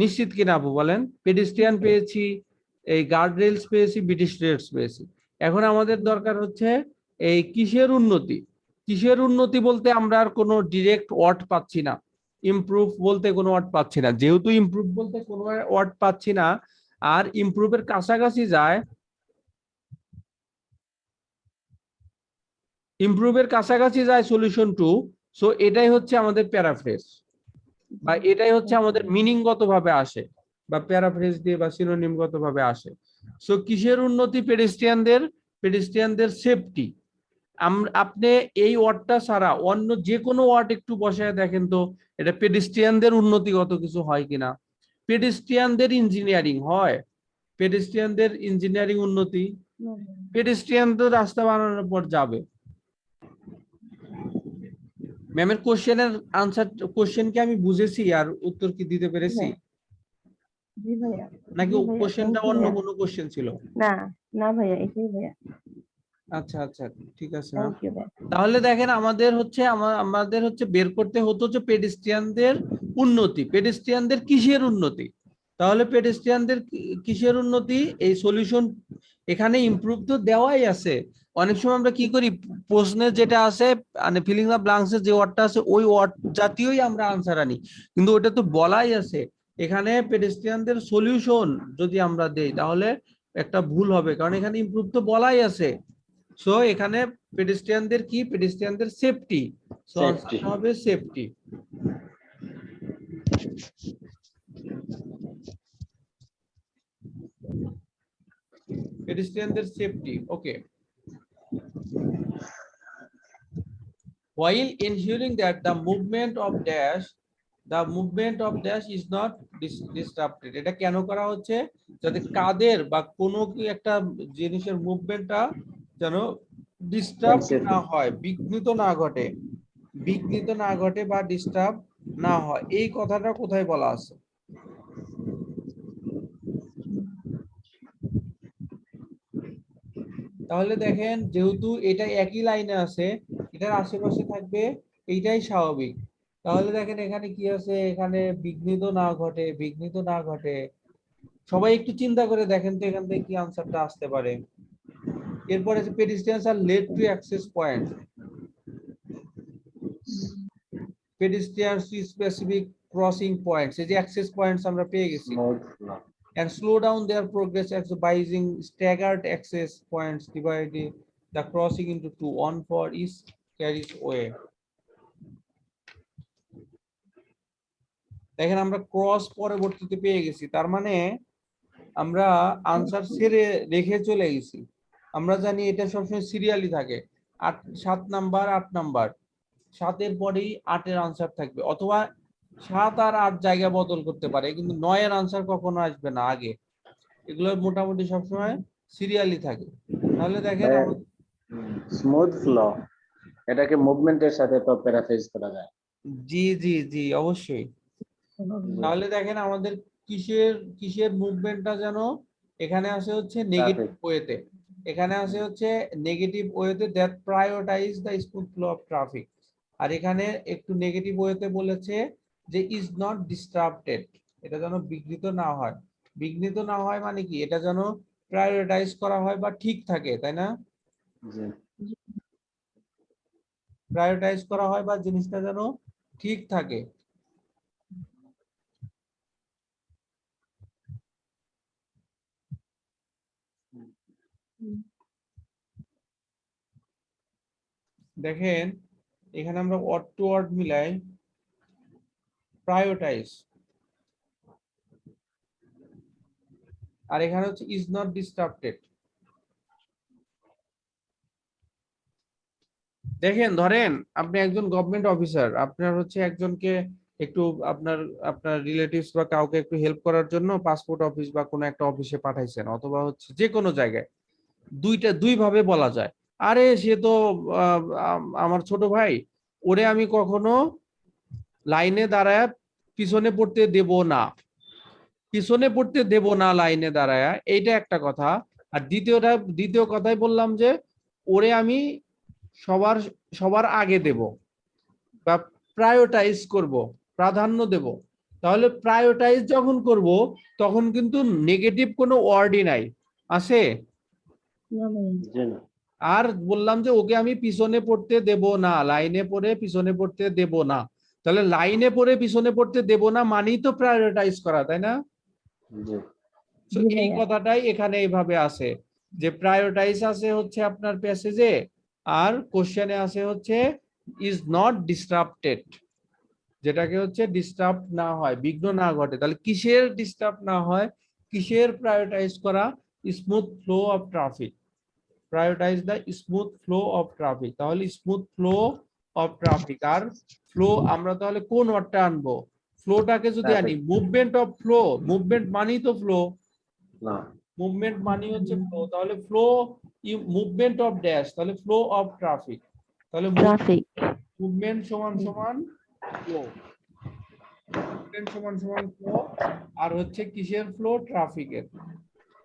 নিশ্চিত কিনা আপু বলেন? পেডিস্ট্রিয়ান পেয়েছি, এই গার্ড রেলস পেয়েছি, ব্রিটিশ রেলস পেয়েছি। এখন আমাদের দরকার হচ্ছে এই কিসের উন্নতি। কিসের উন্নতি বলতে আমরা আর কোনো ডিরেক্ট ওয়ার্ড পাচ্ছি না, ইমপ্রুভ বলতে কোনো ওয়ার্ড পাচ্ছি না। যেহেতু ইমপ্রুভ বলতে কোনো ওয়ার্ড পাচ্ছি না, আর ইমপ্রুভের কাছাকাছি যায়, ইমপ্রুভের কাছাকাছি যায় সলিউশন টু। সো এটাই হচ্ছে আমাদের প্যারাফ্রেজ, বা এটাই হচ্ছে আমাদের মিনিংগত ভাবে আসে, বা প্যারাফ্রেজ দিয়ে বা সিনোনিমগত ভাবে আসে। সো কিসের উন্নতি? পেডেস্ট্রিয়ানদের সেফটি। আপনি এই ওয়ার্ডটা ছাড়া অন্য যে কোনো ওয়ার্ড একটু বসায় দেখেন তো, এটা পেডেস্ট্রিয়ানদের উন্নতিগত কিছু হয় কিনা। পেডেস্ট্রিয়ানদের ইঞ্জিনিয়ারিং হয়, পেডেস্ট্রিয়ানদের ইঞ্জিনিয়ারিং উন্নতি, পেডেস্ট্রিয়ানদের রাস্তা বানানোর পর যাবে। ম্যামের কোশ্চেনের আনসার, কোশ্চেন কি আমি বুঝেছি আর উত্তর কি দিতে পেরেছি, জি ভাইয়া। নাকি জি ভাইয়া, কোশ্চেনটা thank you অন্য ভাইয়া। কোনো কোশ্চেন ছিল? না, না ভাইয়া, এটাই ভাইয়া। আচ্ছা আচ্ছা, ঠিক আছে ম্যাম। থ্যাংক ইউ ভাইয়া। তাহলে দেখেন আমাদের হচ্ছে বের করতে হতো যে পেডেস্ট্রিয়ানদের উন্নতি, পেডেস্ট্রিয়ানদের কিসের উন্নতি। তাহলে পেডেস্ট্রিয়ানদের কিসের উন্নতি, এই সলিউশন। এখানে ইমপ্রুভ তো দেওয়াই আছে। অনেক সময় আমরা কি করি, প্রশ্নের যেটা আছে মানে ফিলিং দ্য ব্ল্যাঙ্কস এর যে ওয়ার্ডটা আছে ওই ওয়ার্ড জাতীয়ই আমরা আনসার আনি, কিন্তু ওটা তো বলাই আছে। এখানে পেডেস্ট্রিয়ানদের সলিউশন যদি আমরা দেই তাহলে একটা ভুল হবে, কারণ এখানে ইমপ্রুভ তো বলাই আছে। সো এখানে পেডেস্ট্রিয়ানদের কি, পেডেস্ট্রিয়ানদের সেফটি। So safety. আনসারটা হবে সেফটি। পেডেস্ট্রিয়ানদের safety, okay. While ensuring that the movement of dash is not disrupted. এটা কেন করা হচ্ছে? যাতে কাদের বা কোনো কি একটা জিনিসের মুভমেন্টটা যেন ডিস্টার্ব না হয়, বিঘ্নিত না ঘটে, বিঘ্নিত না ঘটে বা ডিস্টার্ব না হয়। এই কথাটা কোথায় বলা আছে? তাহলে দেখেন, যেহেতু এটা একই লাইনে আছে, এটার আশেপাশে থাকবে, এইটাই স্বাভাবিক। তাহলে দেখেন এখানে কি আছে, এখানে বিঘ্নিত না ঘটে, বিঘ্নিত না ঘটে। সবাই একটু চিন্তা করে দেখেন তো এখান থেকে কি আনসারটা আসতে পারে। এরপরে আছে pedestrians are led to access point, pedestrians to specific crossing points, এই যে অ্যাক্সেস পয়েন্টস আমরা পেয়ে গেছি। And slow down their progress by using staggered access points, dividing the crossing into two, one for each carriageway. দেখেন আমরা cross পরবর্তীতে পেয়ে গেছি, তার মানে আমরা আনসার ছেড়ে রেখে চলে গেছি। আমরা জানি এটা সবসময় সিরিয়ালি থাকে, 7 নাম্বার 8 নাম্বার, 7-এর পরেই 8-এর আনসার থাকবে, অথবা 7 আর 8 জায়গা বদল করতে পারে, কিন্তু 9-এর আনসার কখনো আসবে না আগে। এগুলো মোটামুটি সবসময় সিরিয়ালি থাকে। তাহলে দেখেন স্মুথ ফ্লো, এটাকে মুভমেন্টের সাথে তো প্যারাফ্রেজ করা যায়। জি জি জি, অবশ্যই। তাহলে দেখেন আমাদের কিসের কিসের মুভমেন্টটা যেন এখানে আসে হচ্ছে নেগেটিভ ওয়েতে, এখানে আসে হচ্ছে নেগেটিভ ওয়েতে, that prioritise the smooth flow of traffic. আর এখানে একটু নেগেটিভ ওয়েতে বলেছে যে ইজ নট ডিস্টার্বটেড, এটা যেন বিঘ্নিত না হয়। বিঘ্নিত না হয় মানে কি, এটা যেন প্রায়োরিটাইজ করা হয় বা ঠিক থাকে, তাই না? প্রায়োরিটাইজ করা হয় বা জিনিসটা যেন ঠিক থাকে। দেখেন এখানে আমরা ওয়ার্ড টু ওয়ার্ড মিলাই, প্রায়োরিটাইজ, আর এখানে হচ্ছে ইজ নট ডিস্টার্বটেড। দেখেন ধরেন আপনি একজন গভর্নমেন্ট অফিসার, আপনার হচ্ছে একজনকে একটু আপনার আপনার রিলেটিভস বা কাউকে একটু হেল্প করার জন্য পাসপোর্ট অফিস বা কোনো একটা অফিসে পাঠাইছেন, অথবা হচ্ছে যে কোনো জায়গায়, দুই ভাবে বলা যায়। আরে সে তো আমার ছোট ভাই, ওরে আমি কখনো লাইনে দাঁড়ায় পিছনে পড়তে দেব না, পিছনে পড়তে দেব না লাইনে দাঁড়ায়, এইটা একটা কথা। আর দ্বিতীয় কথাই বললাম যে ওরে আমি সবার সবার আগে দেব বা প্রায়োরিটাইজ করব, প্রাধান্য দেব। তাহলে প্রায়োরিটাইজ যখন করব তখন কিন্তু নেগেটিভ কোনো ওয়ার্ডই নাই, আছে? না ভাইয়া। জি না। আর বললাম যে ওকে আমি পিছনে পড়তে দেব না, লাইনে পড়ে পিছনে পড়তে দেব না। তাহলে লাইনে পড়ে পিছনে পড়তে দেব না মানেই তো প্রায়োরিটাইজ করা, তাই না? জি। তো জি এই ভাইয়া। কথাটাই এখানে এইভাবে আছে যে প্রায়োরিটাইজ আছে হচ্ছে আপনার প্যাসেজে, আর কোশ্চেনে আছে হচ্ছে ইজ নট ডিস্টার্বটেড, যেটাকে হচ্ছে ডিস্টার্ব না হয়, বিঘ্ন না ঘটে। তাহলে কিসের ডিস্টার্ব না হয়, কিসের প্রায়োরিটাইজ করা? Smooth flow of traffic, prioritise the smooth flow of traffic. তাহলে স্মুথ ফ্লো অফ ট্রাফিক, আর ফ্লো আমরা তাহলে কোন ওয়ার্ডটা আনবো? ফ্লোটাকে যদি আনি, Traffic। Movement of flow, movement মানেই তো ফ্লো, না। মুভমেন্ট মানে হচ্ছে ফ্লো। তাহলে ফ্লো মুভমেন্ট অফ ড্যাশ, তাহলে ফ্লো অফ ট্রাফিক। তাহলে ট্রাফিক। মুভমেন্ট সমান সমান ফ্লো, মুভমেন্ট সমান সমান ফ্লো। আর হচ্ছে কিসের ফ্লো? ট্রাফিকের।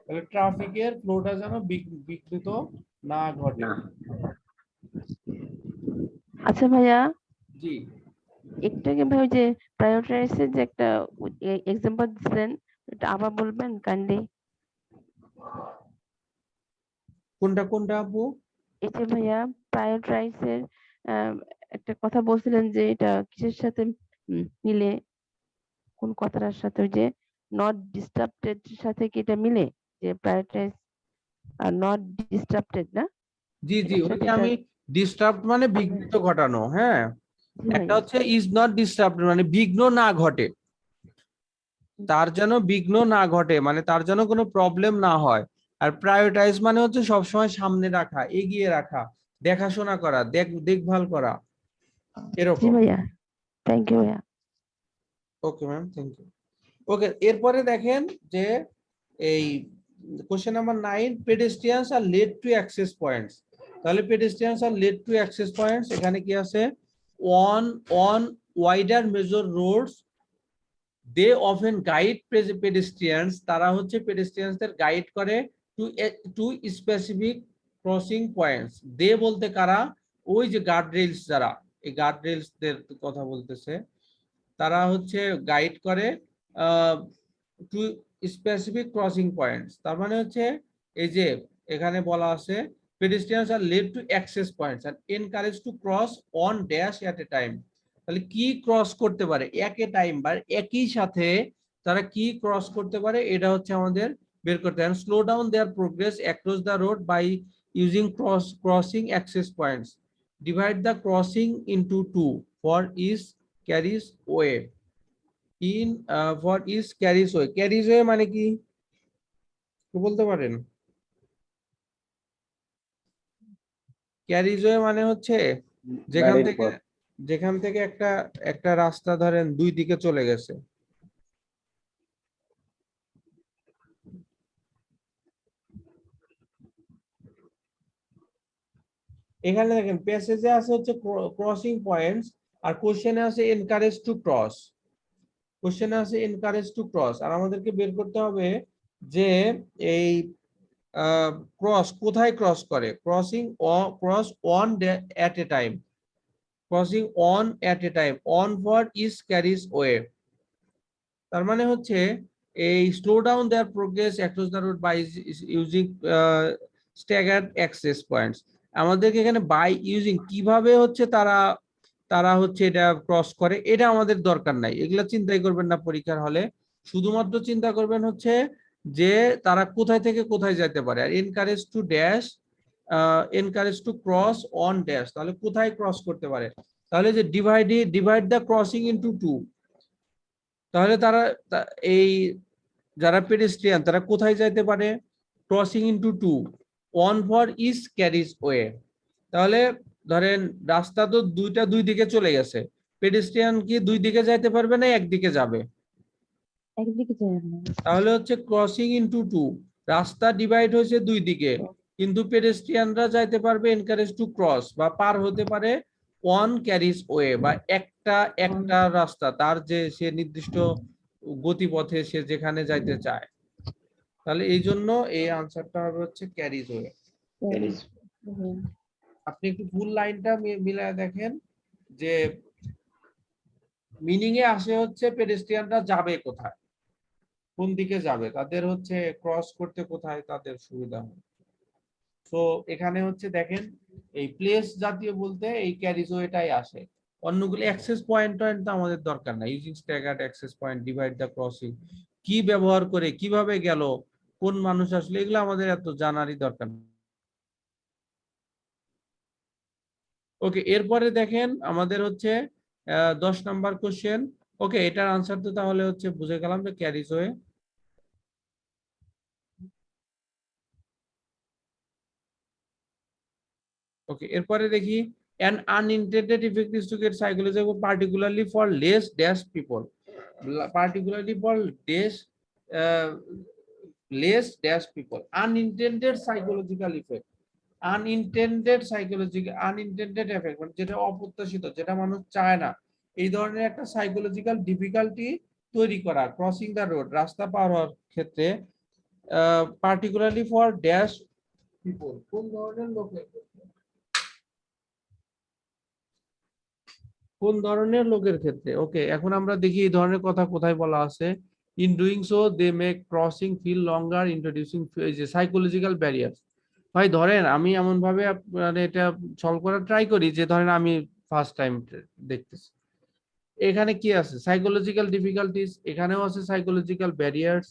তাহলে ট্রাফিকের ফ্লোটা যেন বিঘ্নিত না ঘটে। না। আচ্ছা ভাইয়া, জি, একটু আগে ভাই ওই যে প্রায়োরিটাইজের যে একটা এক্সাম্পল দিচ্ছিলেন, এটা আবার বলবেন কাইন্ডলি? কোনটা কোনটা আপু? এই যে ভাইয়া প্রায়োরিটাইজের একটা কথা বলছিলেন যে এটা কিসের সাথে মিলে, কোন কথাটার সাথে? ওই যে নট ডিস্টার্বটেড সাথে কি এটা মিলে? যে প্রায়োরিটাইজ আর নট ডিস্টার্বটেড, না? জি জি, এটার ওই সাথে যে এটা। আমি ডিস্টার্ব মানে বিঘ্নিত ঘটানো, হ্যাঁ। জি একটা ভাইয়া। হচ্ছে ইজ নট ডিস্টার্ব মানে বিঘ্ন না ঘটে, তার যেন বিঘ্ন না ঘটে, মানে তার যেন কোনো প্রবলেম না হয়। আর প্রায়োরিটাইজ মানে হচ্ছে সবসময় সামনে রাখা, এগিয়ে রাখা, দেখাশোনা করা, দেখভাল করা, জি এরকম। ভাইয়া, থ্যাংক ইউ ভাইয়া। Okay ma'am, thank you. Okay, এরপরে দেখেন যে এই question number 9, pedestrians are led to access points. তাহলে pedestrians are led to access points, এখানে কি আছে? On on wider major roads they often guide pedestrians, তারা হচ্ছে পেডেস্ট্রিয়ানসদের গাইড করে to to specific crossing points. They বলতে কারা? ওই যে গার্ড রেলস, যারা এই গার্ড রেলসদের কথা বলতেছে, তারা হচ্ছে গাইড করে টু স্পেসিফিক ক্রসিং পয়েন্টস। তার মানে হচ্ছে এই যে এখানে বলা আছে pedestrians are led to access points and encouraged to cross on dash at a time। তাহলে কি ক্রস করতে পারে একে টাইম বা একই সাথে, তারা কি ক্রস করতে পারে এটা হচ্ছে আমাদের বের করতে হবে। Slow down their progress across the road by using crossing access points. Divide the crossing into two for each carriageway. In for is carriageway, carriageway মানে কি একটু বলতে পারেন? ক্যারিজ ওয়ে মানে হচ্ছে যেখান গাড়ির থেকে পথ। যেখান থেকে একটা একটা রাস্তা ধরেন দুই দিকে চলে গেছে। এখানে দেখেন প্যাসেজে আছে হচ্ছে ক্রসিং পয়েন্টস, আর কোশ্চেনে আছে এনকারেজ টু ক্রস। কোশ্চেনে আছে এনকারেজ টু ক্রস, আর আমাদেরকে বের করতে হবে যে এই ক্রস কোথায় ক্রস করে, cross on at a time, crossing on at a time, on for is carriageway. তার মানে হচ্ছে এই slow down their progress across the road by using staggered access points. আমাদেরকে এখানে বাই ইউজিং কিভাবে হচ্ছে তারা তারা হচ্ছে এটা ক্রস করে, এটা আমাদের দরকার নাই, এগুলা চিন্তাই করবেন না পরীক্ষার হলে। শুধুমাত্র চিন্তা করবেন হচ্ছে যে তারা কোথায় থেকে কোথায় যেতে পারে। আর encourage to dash, encourage to cross on dash, তাহলে কোথায় ক্রস করতে পারে? তাহলে যে divide the crossing into two, তাহলে তারা এই যারা পেডেস্ট্রিয়ান তারা কোথায় যাইতে পারে? Crossing into two, one for each carriageway. তাহলে ধরেন রাস্তা তো দুই দিকে চলে গেছে, পেডেস্ট্রিয়ান কি দুই দিকে যাইতে পারবে না একদিকে যাবে? একদিকে যাই না। তাহলে হচ্ছে ক্রসিং ইনটু টু, রাস্তা ডিভাইড হয়েছে দুই দিকে, কিন্তু পেডেস্ট্রিয়ানরা যাইতে পারবে এনকারেজ টু ক্রস বা পার হতে পারে ওয়ান ক্যারিজ ওয়ে বা একটা রাস্তা তার যে সে নির্দিষ্ট গতিপথে সে যেখানে যাইতে চায়। তাহলে এই জন্য এই আনসারটা হবে হচ্ছে ক্যারিজ ওয়ে। আপনি একটু ফুল লাইনটা মিলায় দেখেন যে মিনিং এ আসে হচ্ছে পেডেস্ট্রিয়ানরা যাবে কোথায়, কোন দিকে যাবে, তাদের হচ্ছে ক্রস করতে কোথায় তাদের সুবিধা হবে। তো এখানে হচ্ছে দেখেন এই প্লেস জাতীয় বলতে এই ক্যারিজওয়েটাই আসে, অন্যগুলো অ্যাক্সেস পয়েন্ট তো আমাদের দরকার না। Using staggered access point, divide the crossing, কি ব্যবহার করে কিভাবে গেল, কোন মানুষ আসলে, এগুলো আমাদের এত জানারই দরকার না। ওকে, এরপরে দেখেন আমাদের হচ্ছে 10 নাম্বার কোশ্চেন। ওকে, এটার আনসার তো তাহলে হচ্ছে বুঝে গেলাম যে ক্যারিজওয়ে। ওকে, এরপরে দেখি an unintended effect is to get psychological particularly for less dash people, particularly for uh, less dash people, unintended psychological effect, unintended effect মানে যেটা অপ্রত্যাশিত, যেটা মানুষ চায় না, এই ধরনের একটা সাইকোলজিক্যাল ডিফিকাল্টি তৈরি করা ক্রসিং দ্য রোড, রাস্তা পার হওয়ার ক্ষেত্রে, পার্টিকুলারলি ফর ড্যাশ পিপল, কোন ধরনের লোকের ক্ষেত্রে, কোন ধরনের লোকের ক্ষেত্রে। ওকে, এখন আমরা দেখি এই ধরনের কথা কোথায় বলা আছে। In doing so they make crossing feel longer, introducing psychological barriers. ভাই ধরেন আমি এমন ভাবে মানে এটা সলভ করার ট্রাই করি যে ধরেন আমি ফার্স্ট টাইম দেখতেছি, এখানে কি আছে সাইকোলজিক্যাল ডিফিকাল্টিস, এখানেও আছে সাইকোলজিক্যাল ব্যারিয়ার্স।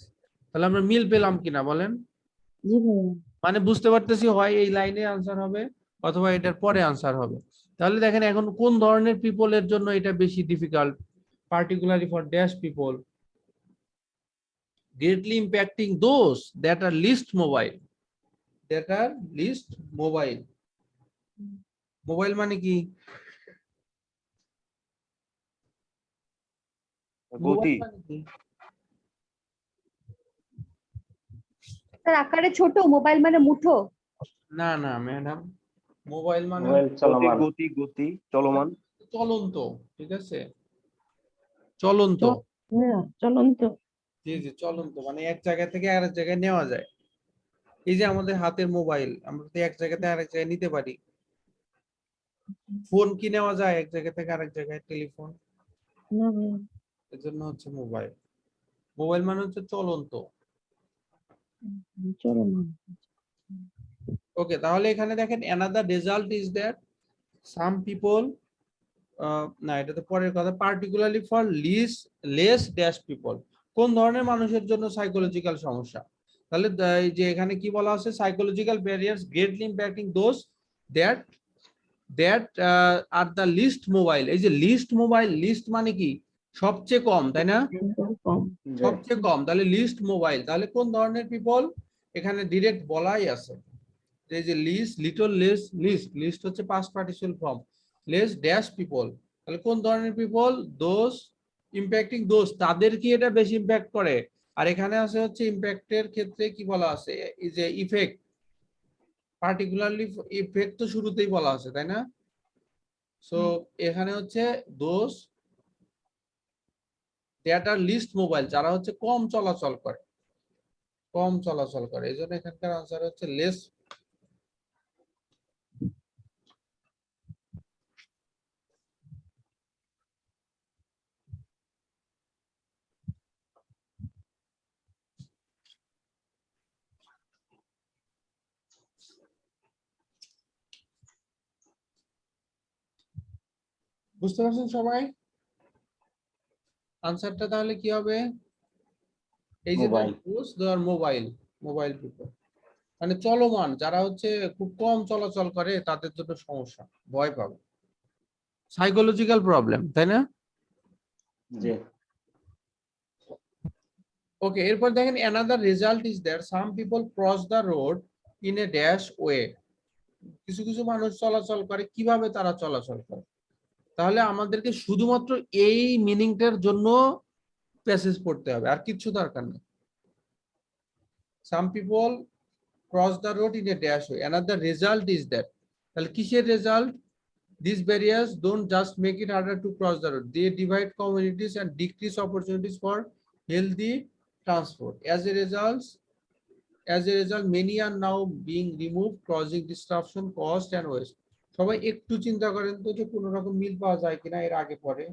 তাহলে আমরা মিল পেলাম কিনা বলেন? জি ভাইয়া। মানে বুঝতে পারতেছি হয় এই লাইনে আনসার হবে অথবা এটার পরে আনসার হবে। তাহলে দেখেন এখন কোন ধরনের পিপলের জন্য এটা বেশি difficult, particularly for dash people, greatly impacting those that are least mobile, that are least mobile, mobile মানে কি? গতি। মোবাইল মানে কি? তার আকারে ছোট, মোবাইল মানে মুঠো। না না ম্যাডাম, মোবাইল মানে মোবাইল চলমান। গতি গতি চলমান। চলন্ত, ঠিক আছে, চলন্ত। হ্যাঁ, চলন্ত। জি জি, চলন্ত মানে এক জায়গা থেকে আরেক জায়গায় নেওয়া যায়। এই যে আমাদের হাতের মোবাইল, আমরা তো এক জায়গা থেকে আরেক জায়গায় নিতে পারি। ফোন কি নেওয়া যায় এক জায়গা থেকে আরেক জায়গায়? টেলিফোন, না ভাইয়া। এজন্য হচ্ছে মোবাইল। মোবাইল মানে হচ্ছে চলন্ত। চলমান। ওকে, তাহলে এখানে দেখেন another result is that some people, না এটা তো পরের কথা, particularly for less dash people, কোন ধরনের মানুষের জন্য সাইকোলজিক্যাল সমস্যা। তাহলে এই যে এখানে কি বলা আছে, psychological barriers greatly impacting those that are the least mobile। এই যে লিস্ট মোবাইল, লিস্ট মানে কি সবচেয়ে কম, তাই না? কম। সবচেয়ে কম, তাহলে লিস্ট মোবাইল, তাহলে কোন ধরনের পিপল এখানে ডিরেক্ট বলাই আছে যে লিস্ট, লিটল, লেস, লিস্ট হচ্ছে past participle form, less dash people, তাহলে কোন ধরনের পিপল, দোজ ইম্প্যাক্টিং দোজ, তাদের কি এটা বেশি ইম্প্যাক্ট করে। আর এখানে আছে হচ্ছে ইম্প্যাক্টের ক্ষেত্রে কি বলা আছে, এই যে ইফেক্ট, পার্টিকুলারলি ইফেক্ট তো শুরুতেই বলা আছে, তাই না? সো এখানে হচ্ছে those that are least mobile, যারা হচ্ছে কম চলাচল করে, কম চলাচল করে, এই জন্য এখানকার আনসার হচ্ছে লেস। বুঝতে পারছেন সবাই? আনসারটা তাহলে কি হবে, এই যে মোবাইল, মোবাইল পিপল মানে চলমান, যারা হচ্ছে খুব কম চলাচল করে তাদের জন্য সমস্যা, ভয় পাবে, সাইকোলজিক্যাল প্রবলেম, তাই না? জি। ওকে, এরপর দেখেন another result is that some people cross the road in a dash way, কিছু কিছু মানুষ চলাচল করে, কিভাবে তারা চলাচল করে। তাহলে আমাদেরকে শুধুমাত্র এই মিনিংটার জন্য প্যাসেজ পড়তে হবে, আর কিছু দরকার নেই। Some people cross the road in a dash way. Another result is that. তাহলে কিসের result? These barriers don't just make it harder to cross the road. They divide communities and decrease opportunities for healthy transport. As a result, many are now being removed, causing disruption, cost, and waste. সবাই একটু চিন্তা করেন তো যে কোনো রকম মিল পাওয়া যায় কিনা এর আগে পরে।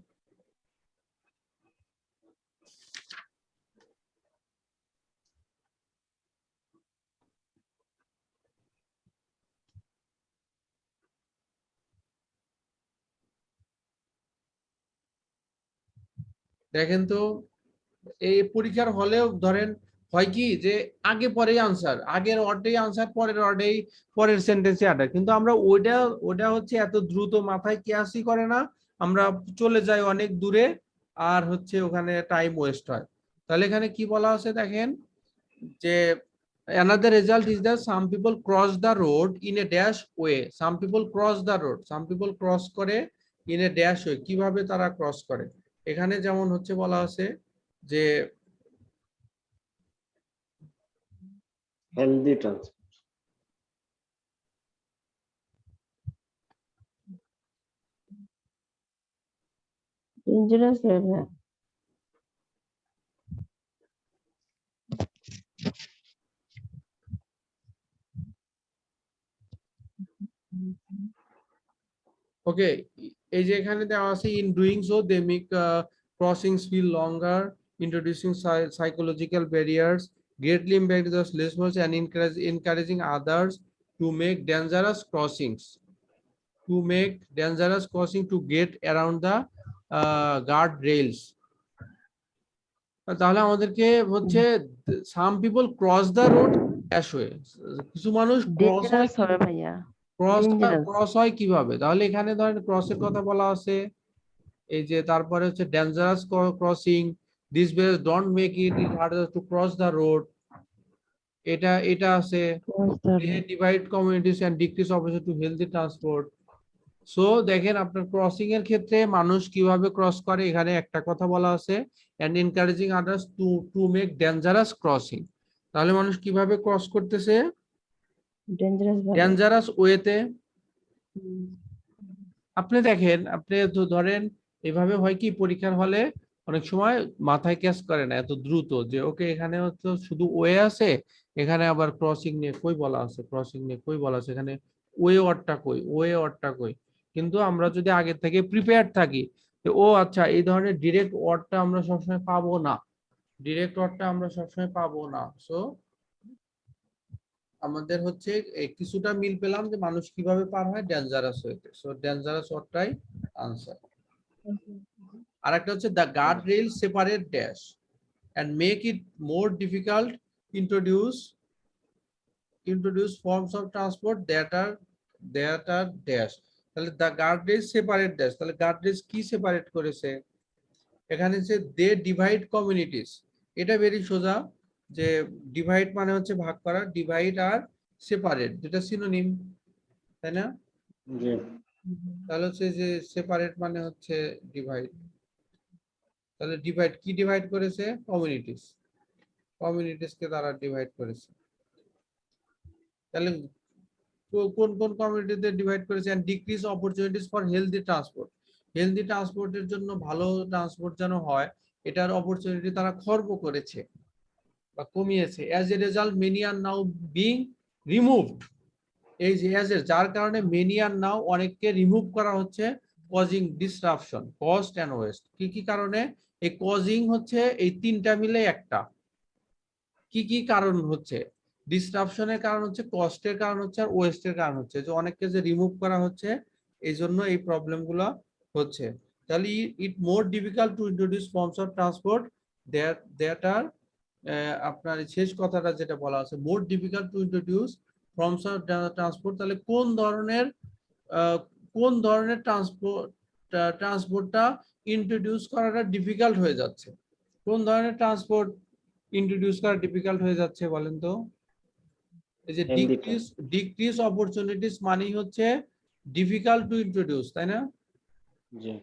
দেখেন তো এই পরীক্ষার হলেও ধরেন হয় কি যে আগে পরেই আনসার, আগের ওয়ার্ডেই আনসার, পরের ওয়ার্ডেই পরের সেন্টেন্সে আটা, কিন্তু আমরা ওটা হচ্ছে এত দ্রুত মাথায় ক্যাচই করে না, আমরা চলে যাই অনেক দূরে আর হচ্ছে ওখানে টাইম ওয়েস্ট হয়। তাহলে এখানে কি বলা আছে দেখেন যে another result is that some people cross the road in a dash way. Some people cross the road, some people cross করে in a dash way. কিভাবে তারা ক্রস করে এখানে যেমন হচ্ছে বলা আছে যে হেলদি ট্রান্সপোর্ট। ডেঞ্জারাস ওয়ে ভাইয়া। ওকে, এই যে এখানে দেওয়া আছে in doing so they make crossings feel longer, introducing psychological barriers, greatly impact the listeners and encouraging others to make dangerous crossings, to get around the guard rails. তাহলে আমাদেরকে হচ্ছে some people cross the road dash way. কিছু মানুষ cross হয় dangerous হবে ভাইয়া। Cross হয় কিভাবে, তাহলে এখানে ধরেন ক্রসের কথা বলা আছে, এই যে তারপরে হচ্ছে dangerous crossing, this base don't make it harder to cross the road, এটা আছে divide communities and decrease opportunity to healthy transport. So দেখেন আপনার ক্রসিং এর ক্ষেত্রে মানুষ কিভাবে ক্রস করে এখানে একটা কথা বলা আছে, and encouraging others to make dangerous crossing. তাহলে মানুষ কিভাবে ক্রস করতেছে, ডেঞ্জারাস ওয়েতে। আপনি দেখেন, আপনি তো ধরেন এভাবে হয় কি পরীক্ষার হলে অনেক সময় মাথায় ক্যাচ করে না এত দ্রুত যে ওকে এখানে হচ্ছে শুধু ওয়ে আছে, এখানে আবার ক্রসিং নিয়ে কই বলা আছে, ক্রসিং নিয়ে কই বলা আছে, এখানে ওয়ে ওয়ার্ডটা কই। কিন্তু আমরা যদি আগে থেকে প্রিপেয়ার থাকি ও আচ্ছা এই ধরনের ডিরেক্ট ওয়ার্ডটা আমরা সবসময় পাবো না, সো আমাদের হচ্ছে কিছুটা মিল পেলাম যে মানুষ কিভাবে পার হয় ডেঞ্জারাস ওয়েতে। সো ডেঞ্জারাস ওয়ার্ডটাই আনসার। আরেকটা হচ্ছে the guard rail separate dash and make it more difficult introduce forms of transport that are dash. তাহলে the guardrails separate dash, তাহলে guardrails কি সেপারেট করেছে এখানে যে they divide communities, এটা ভেরি সোজা যে ডিভাইড মানে হচ্ছে ভাগ করা, ডিভাইড আর সেপারেট দুটো সিনোনিম তাই না? জি। তাহলে হচ্ছে যে সেপারেট মানে হচ্ছে ডিভাইড, তাহলে ডিভাইড কি ডিভাইড করেছে, কমিউনিটিসকে তারা ডিভাইড করেছে। তাহলে কোন কোন কমিউনিটিতে ডিভাইড করেছে, and decrease opportunities for healthy ট্রান্সপোর্টের জন্য ভালো ট্রান্সপোর্ট যেন হয় এটার অপরচুনিটি তারা খর্ব করেছে বা কমিয়েছে। As a result many are now being removed, এই যে অ্যাজ এ যার কারণে মেনি আর নাও অনেককে রিমুভ করা হচ্ছে, causing disruption, cost and waste. কি কি কারণে, এই কজিং হচ্ছে এই তিনটা মিলে একটা, কি কি কারণ হচ্ছে, ডিসরাপশনের কারণ হচ্ছে, কস্টের কারণ হচ্ছে, আর ওয়েস্টের কারণ হচ্ছে, যে অনেককে যে রিমুভ করা হচ্ছে এই জন্য এই প্রবলেমগুলো হচ্ছে। তাহলে it more difficult to introduce forms of transport that are, আপনার শেষ কথাটা যেটা বলা আছে more difficult to introduce forms of transport, তাহলে কোন ধরনের ট্রান্সপোর্টটা ইন্ট্রোডিউস করাটা ডিফিকাল্ট হয়ে যাচ্ছে, কোন ধরনের ট্রান্সপোর্ট ইন্ট্রোডিউস করা ডিফিকাল্ট হয়ে যাচ্ছে বলেন তো? এই যে ডিক্রিজ অপরচুনিটিস মানেই হচ্ছে ডিফিকাল্ট টু ইন্ট্রোডিউস, তাই না? জি।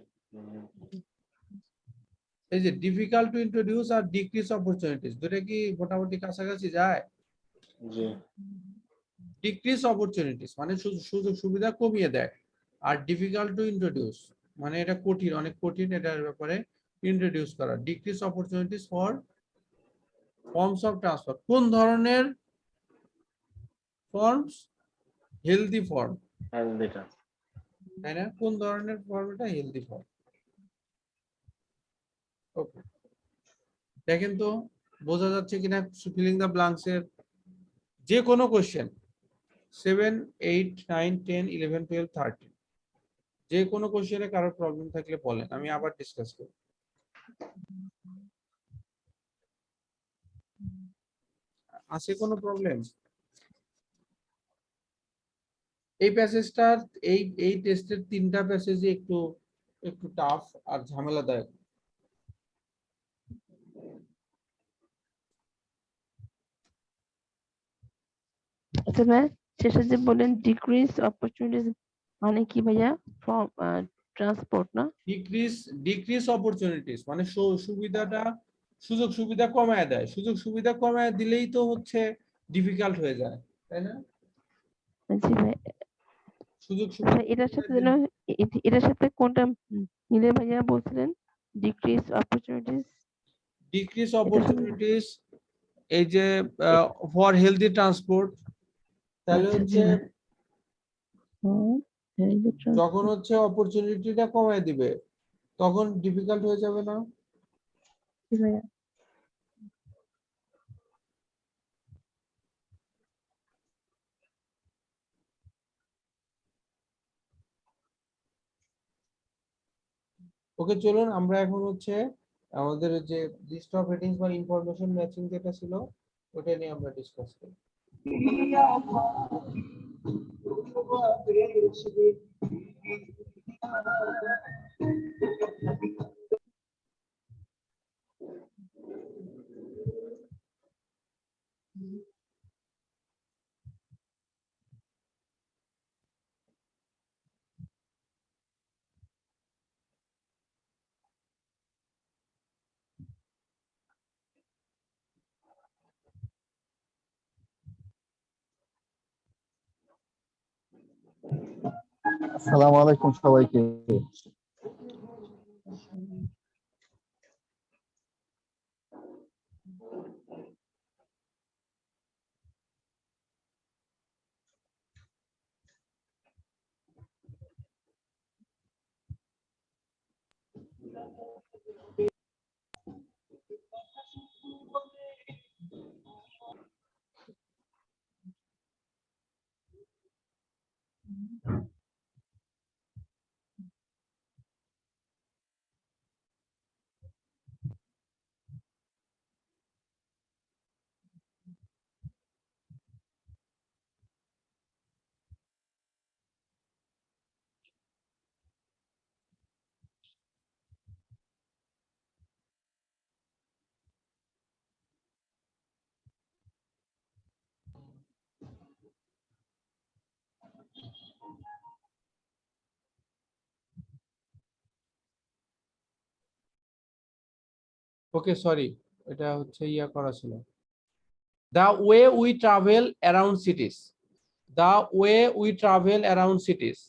এই যে difficult to introduce are decrease opportunities দুটো কি মোটামুটি কাছাকাছি যায়? জি। ডিক্রিজ অপরচুনিটিস মানে সুযোগ সুবিধা কমিয়ে দেয়। আর ডিফিকাল্ট টু ইন্ট্রোডিউস মানে এটা কঠিন, অনেক কঠিন এটার ব্যাপারে ইন্ট্রোডিউস করা। Decrease opportunities for forms of transfer, কোন ধরনের ফর্মস? হেলদি ফর্ম, তাই না? কোন ধরনের ফর্ম এটা? Healthy form. ওকে, দেখেন তো বোঝা যাচ্ছে কিনা ফিলিং দ্য ব্ল্যাঙ্কস এর যে কোনো কোশ্চেন 7, 8, 9, 10, 11, 12, 13 যে কোনো কোশ্চেনে কারো প্রবলেম থাকলে বলেন, আমি আবার ডিসকাস করব। আছে কোনো প্রবলেম? এই প্যাসেজটার এই টেস্টের 3টা প্যাসেজই একটু একটু টাফ আর ঝামেলাদায়ক। আচ্ছা ভাই, শেষে যে বলেন ডিক্রিজ অপরচুনিটিস মানে কি ভাইয়া? ফ্রম ট্রান্সপোর্ট না? ডিক্রিজ অপরচুনিটিস মানে সুবিধাটা, সুযোগ সুবিধা কমায় দেয়। সুযোগ সুবিধা কমায় দিলেই তো হচ্ছে ডিফিকাল্ট হয়ে যায়, তাই না? জি ভাই। সুযোগ আচ্ছা, সুবিধা এটার সাথে যেন এটার সাথে কোনটা মিলে ভাইয়া বলছিলেন? Decrease opportunities. ডিক্রিজ অপরচুনিটিস এই যে ফর হেলদি ট্রান্সপোর্ট, তাহলে আচ্ছা জি হচ্ছে ভাই। যখন হচ্ছে অপরচুনিটিটা কমায় দিবে তখন ডিফিকাল্ট হয়ে যাবে না? জি ভাইয়া। ওকে, চলুন আমরা এখন হচ্ছে আমাদের যে লিস্ট অফ হেডিংস বা ইনফরমেশন ম্যাচিং যেটা ছিল ওটা নিয়ে আমরা ডিসকাস করি। আসসালামু আলাইকুম সবাইকে। ওকে, সরি, এটা হচ্ছে ইয়া করা ছিল। The way we travel around cities, the way we travel around cities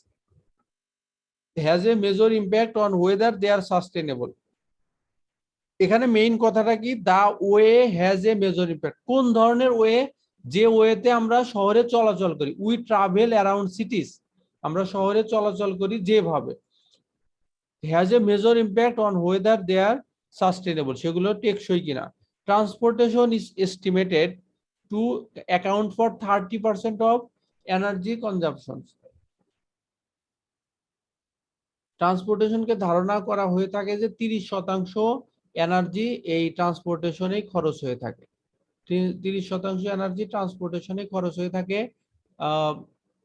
has a major impact on whether they are sustainable. এখানে মেইন কথাটা কি? The way has a major impact. কোন ধরনের ওয়ে? যে ওয়েতে আমরা শহরে চলাচল করি। উই ট্রাভেল অ্যারাউন্ড সিটিজ, আমরা শহরে চলাচল করি যেভাবে, has a major impact on whether they are sustainable, সেগুলো টেকসই কিনা। Transportation is estimated to account for 30% of energy consumption. ট্রান্সপোর্টেশনকে ধারণা করা হয়ে থাকে যে 30% এনার্জি এই ট্রান্সপোর্টেশনে খরচ হয়ে থাকে। 30% এনার্জি ট্রান্সপোর্টেশনে খরচ হয়ে থাকে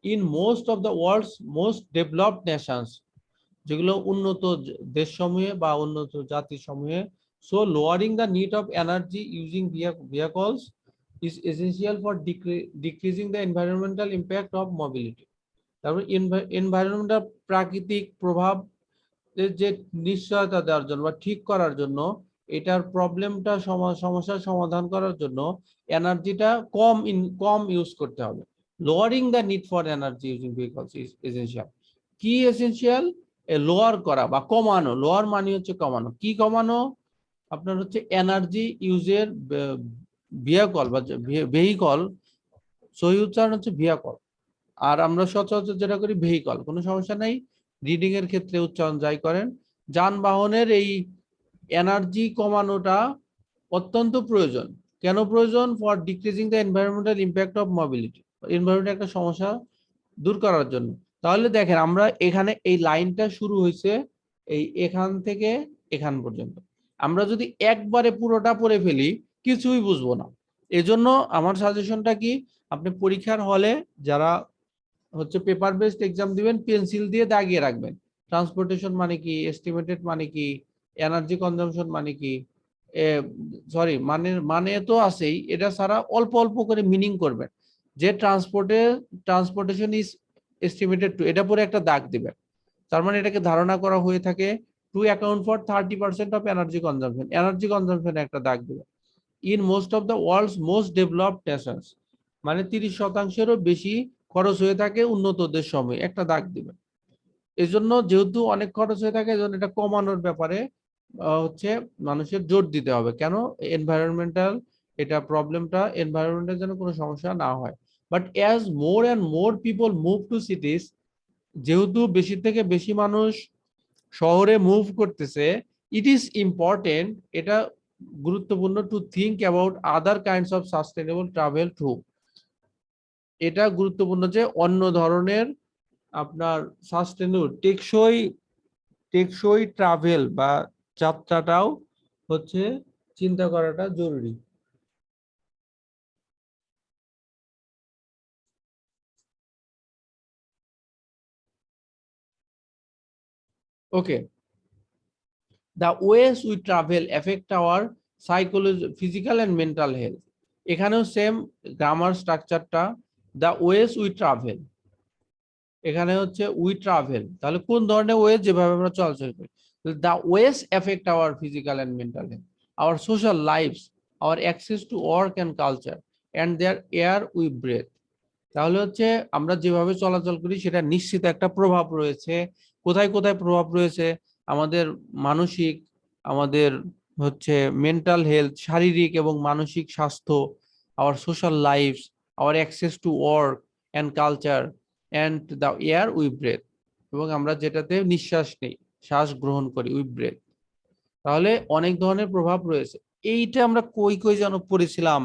in most of the world's most developed nations, যেগুলো উন্নত দেশসমূহে বা উন্নত জাতিসমূহে। So lowering the need of energy using vehicles is essential for decreasing the environmental impact of mobility. তারপর এনভায়রনমেন্টাল, প্রাকৃতিক প্রভাব যে নিশ্চয়তা দেওয়ার জন্য বা ঠিক করার জন্য, এটার প্রবলেমটা সমস্যার সমাধান করার জন্য এনার্জিটা কম ইউজ করতে হবে। lowering the need for energy using vehicles is essential. কি এসেনশিয়াল? লোয়ার করা বা কমানো। লোয়ার মানে হচ্ছে কমানো। কি কমানো? আপনার হচ্ছে এনার্জি ইউজের ভেহিকল বা ভেহিকল, সহি উচ্চারণ হচ্ছে ভেহিকল, আর আমরা সচরাচর যেটা করি ভেহিকল, কোনো সমস্যা নাই, রিডিং এর ক্ষেত্রে উচ্চারণ যাই করেন। যানবাহনের এই এনার্জি কমানোটা অত্যন্ত প্রয়োজন। কেন প্রয়োজন? For decreasing the environmental impact of mobility, এনভায়রনমেন্টের একটা সমস্যা দূর করার জন্য। তাহলে দেখেন আমরা এখানে এই লাইনটা শুরু হয়েছে এই এখান থেকে এখান পর্যন্ত, আমরা যদি একবারে পুরোটা পড়ে ফেলি কিছুই বুঝবো না। এজন্য আমার সাজেশনটা কি, আপনি পরীক্ষার হলে যারা হচ্ছে পেপার বেসড এক্সাম দিবেন পেন্সিল দিয়ে দাগিয়ে রাখবেন ট্রান্সপোর্টেশন মানে কি, এস্টিমেটেড মানে কি, এনার্জি কনজাম্পশন মানে কি, সরি মানে তো আছেই, এটা ছাড়া অল্প অল্প করে মিনিং করবেন। যে ট্রান্সপোর্টেশন ইজ এস্টিমেটেড টু, এটা পরে একটা দাগ দিবেন, তার মানে এটাকে ধারণা করা হয়ে থাকে to account for 30% of energy consumption, energy কনজাম্পশনে একটা দাগ দিবেন। In most of the world's most developed nations, মানে 30%-এরও বেশি খরচ হয়ে থাকে উন্নত দেশ সময়, একটা দাগ দিবেন। এই জন্য যেহেতু অনেক খরচ হয়ে থাকে এজন্য এটা কমানোর ব্যাপারে হচ্ছে মানুষের জোর দিতে হবে। কেন? এনভায়রনমেন্টাল এটা প্রবলেমটা, এনভায়রনমেন্টের যেন কোনো সমস্যা না হয়। But as more and more people move to সিটিজ, যেহেতু বেশি থেকে বেশি মানুষ শহরে মুভ করতেছে, ইট ইজ ইম্পর্টেন্ট, এটা গুরুত্বপূর্ণ to think about other kinds of sustainable travel to, এটা গুরুত্বপূর্ণ যে অন্য ধরনের আপনার সাস্টেনেবল টেকসই ট্রাভেল বা যাত্রাটাও হচ্ছে চিন্তা করাটা জরুরি। ওকে, the ways we travel affect our psychology, physical and mental health. এখানেও সেম গ্রামার স্ট্রাকচারটা, the ways we travel, এখানে হচ্ছে উই ট্রাভেল, তাহলে কোন ধরনের ওয়ে, যেভাবে আমরা চলাচল করি। the ways affect our physical and mental health, our social lives, our access to work and culture, and their air we breathe. তাহলে হচ্ছে আমরা যেভাবে চলাচল করি সেটা নিশ্চিত একটা প্রভাব রয়েছে। কোথায় কোথায় প্রভাব রয়েছে? আমাদের মানসিক, আমাদের হচ্ছে মেন্টাল হেলথ, শারীরিক এবং মানসিক স্বাস্থ্য, our social life, our access to work and culture, and the air we breathe, এবং আমরা যেটাতে নিঃশ্বাস নেই, শ্বাস গ্রহণ করি, উই ব্রেথ। তাহলে অনেক ধরনের প্রভাব রয়েছে। এইটা আমরা কই কই যেন পড়েছিলাম,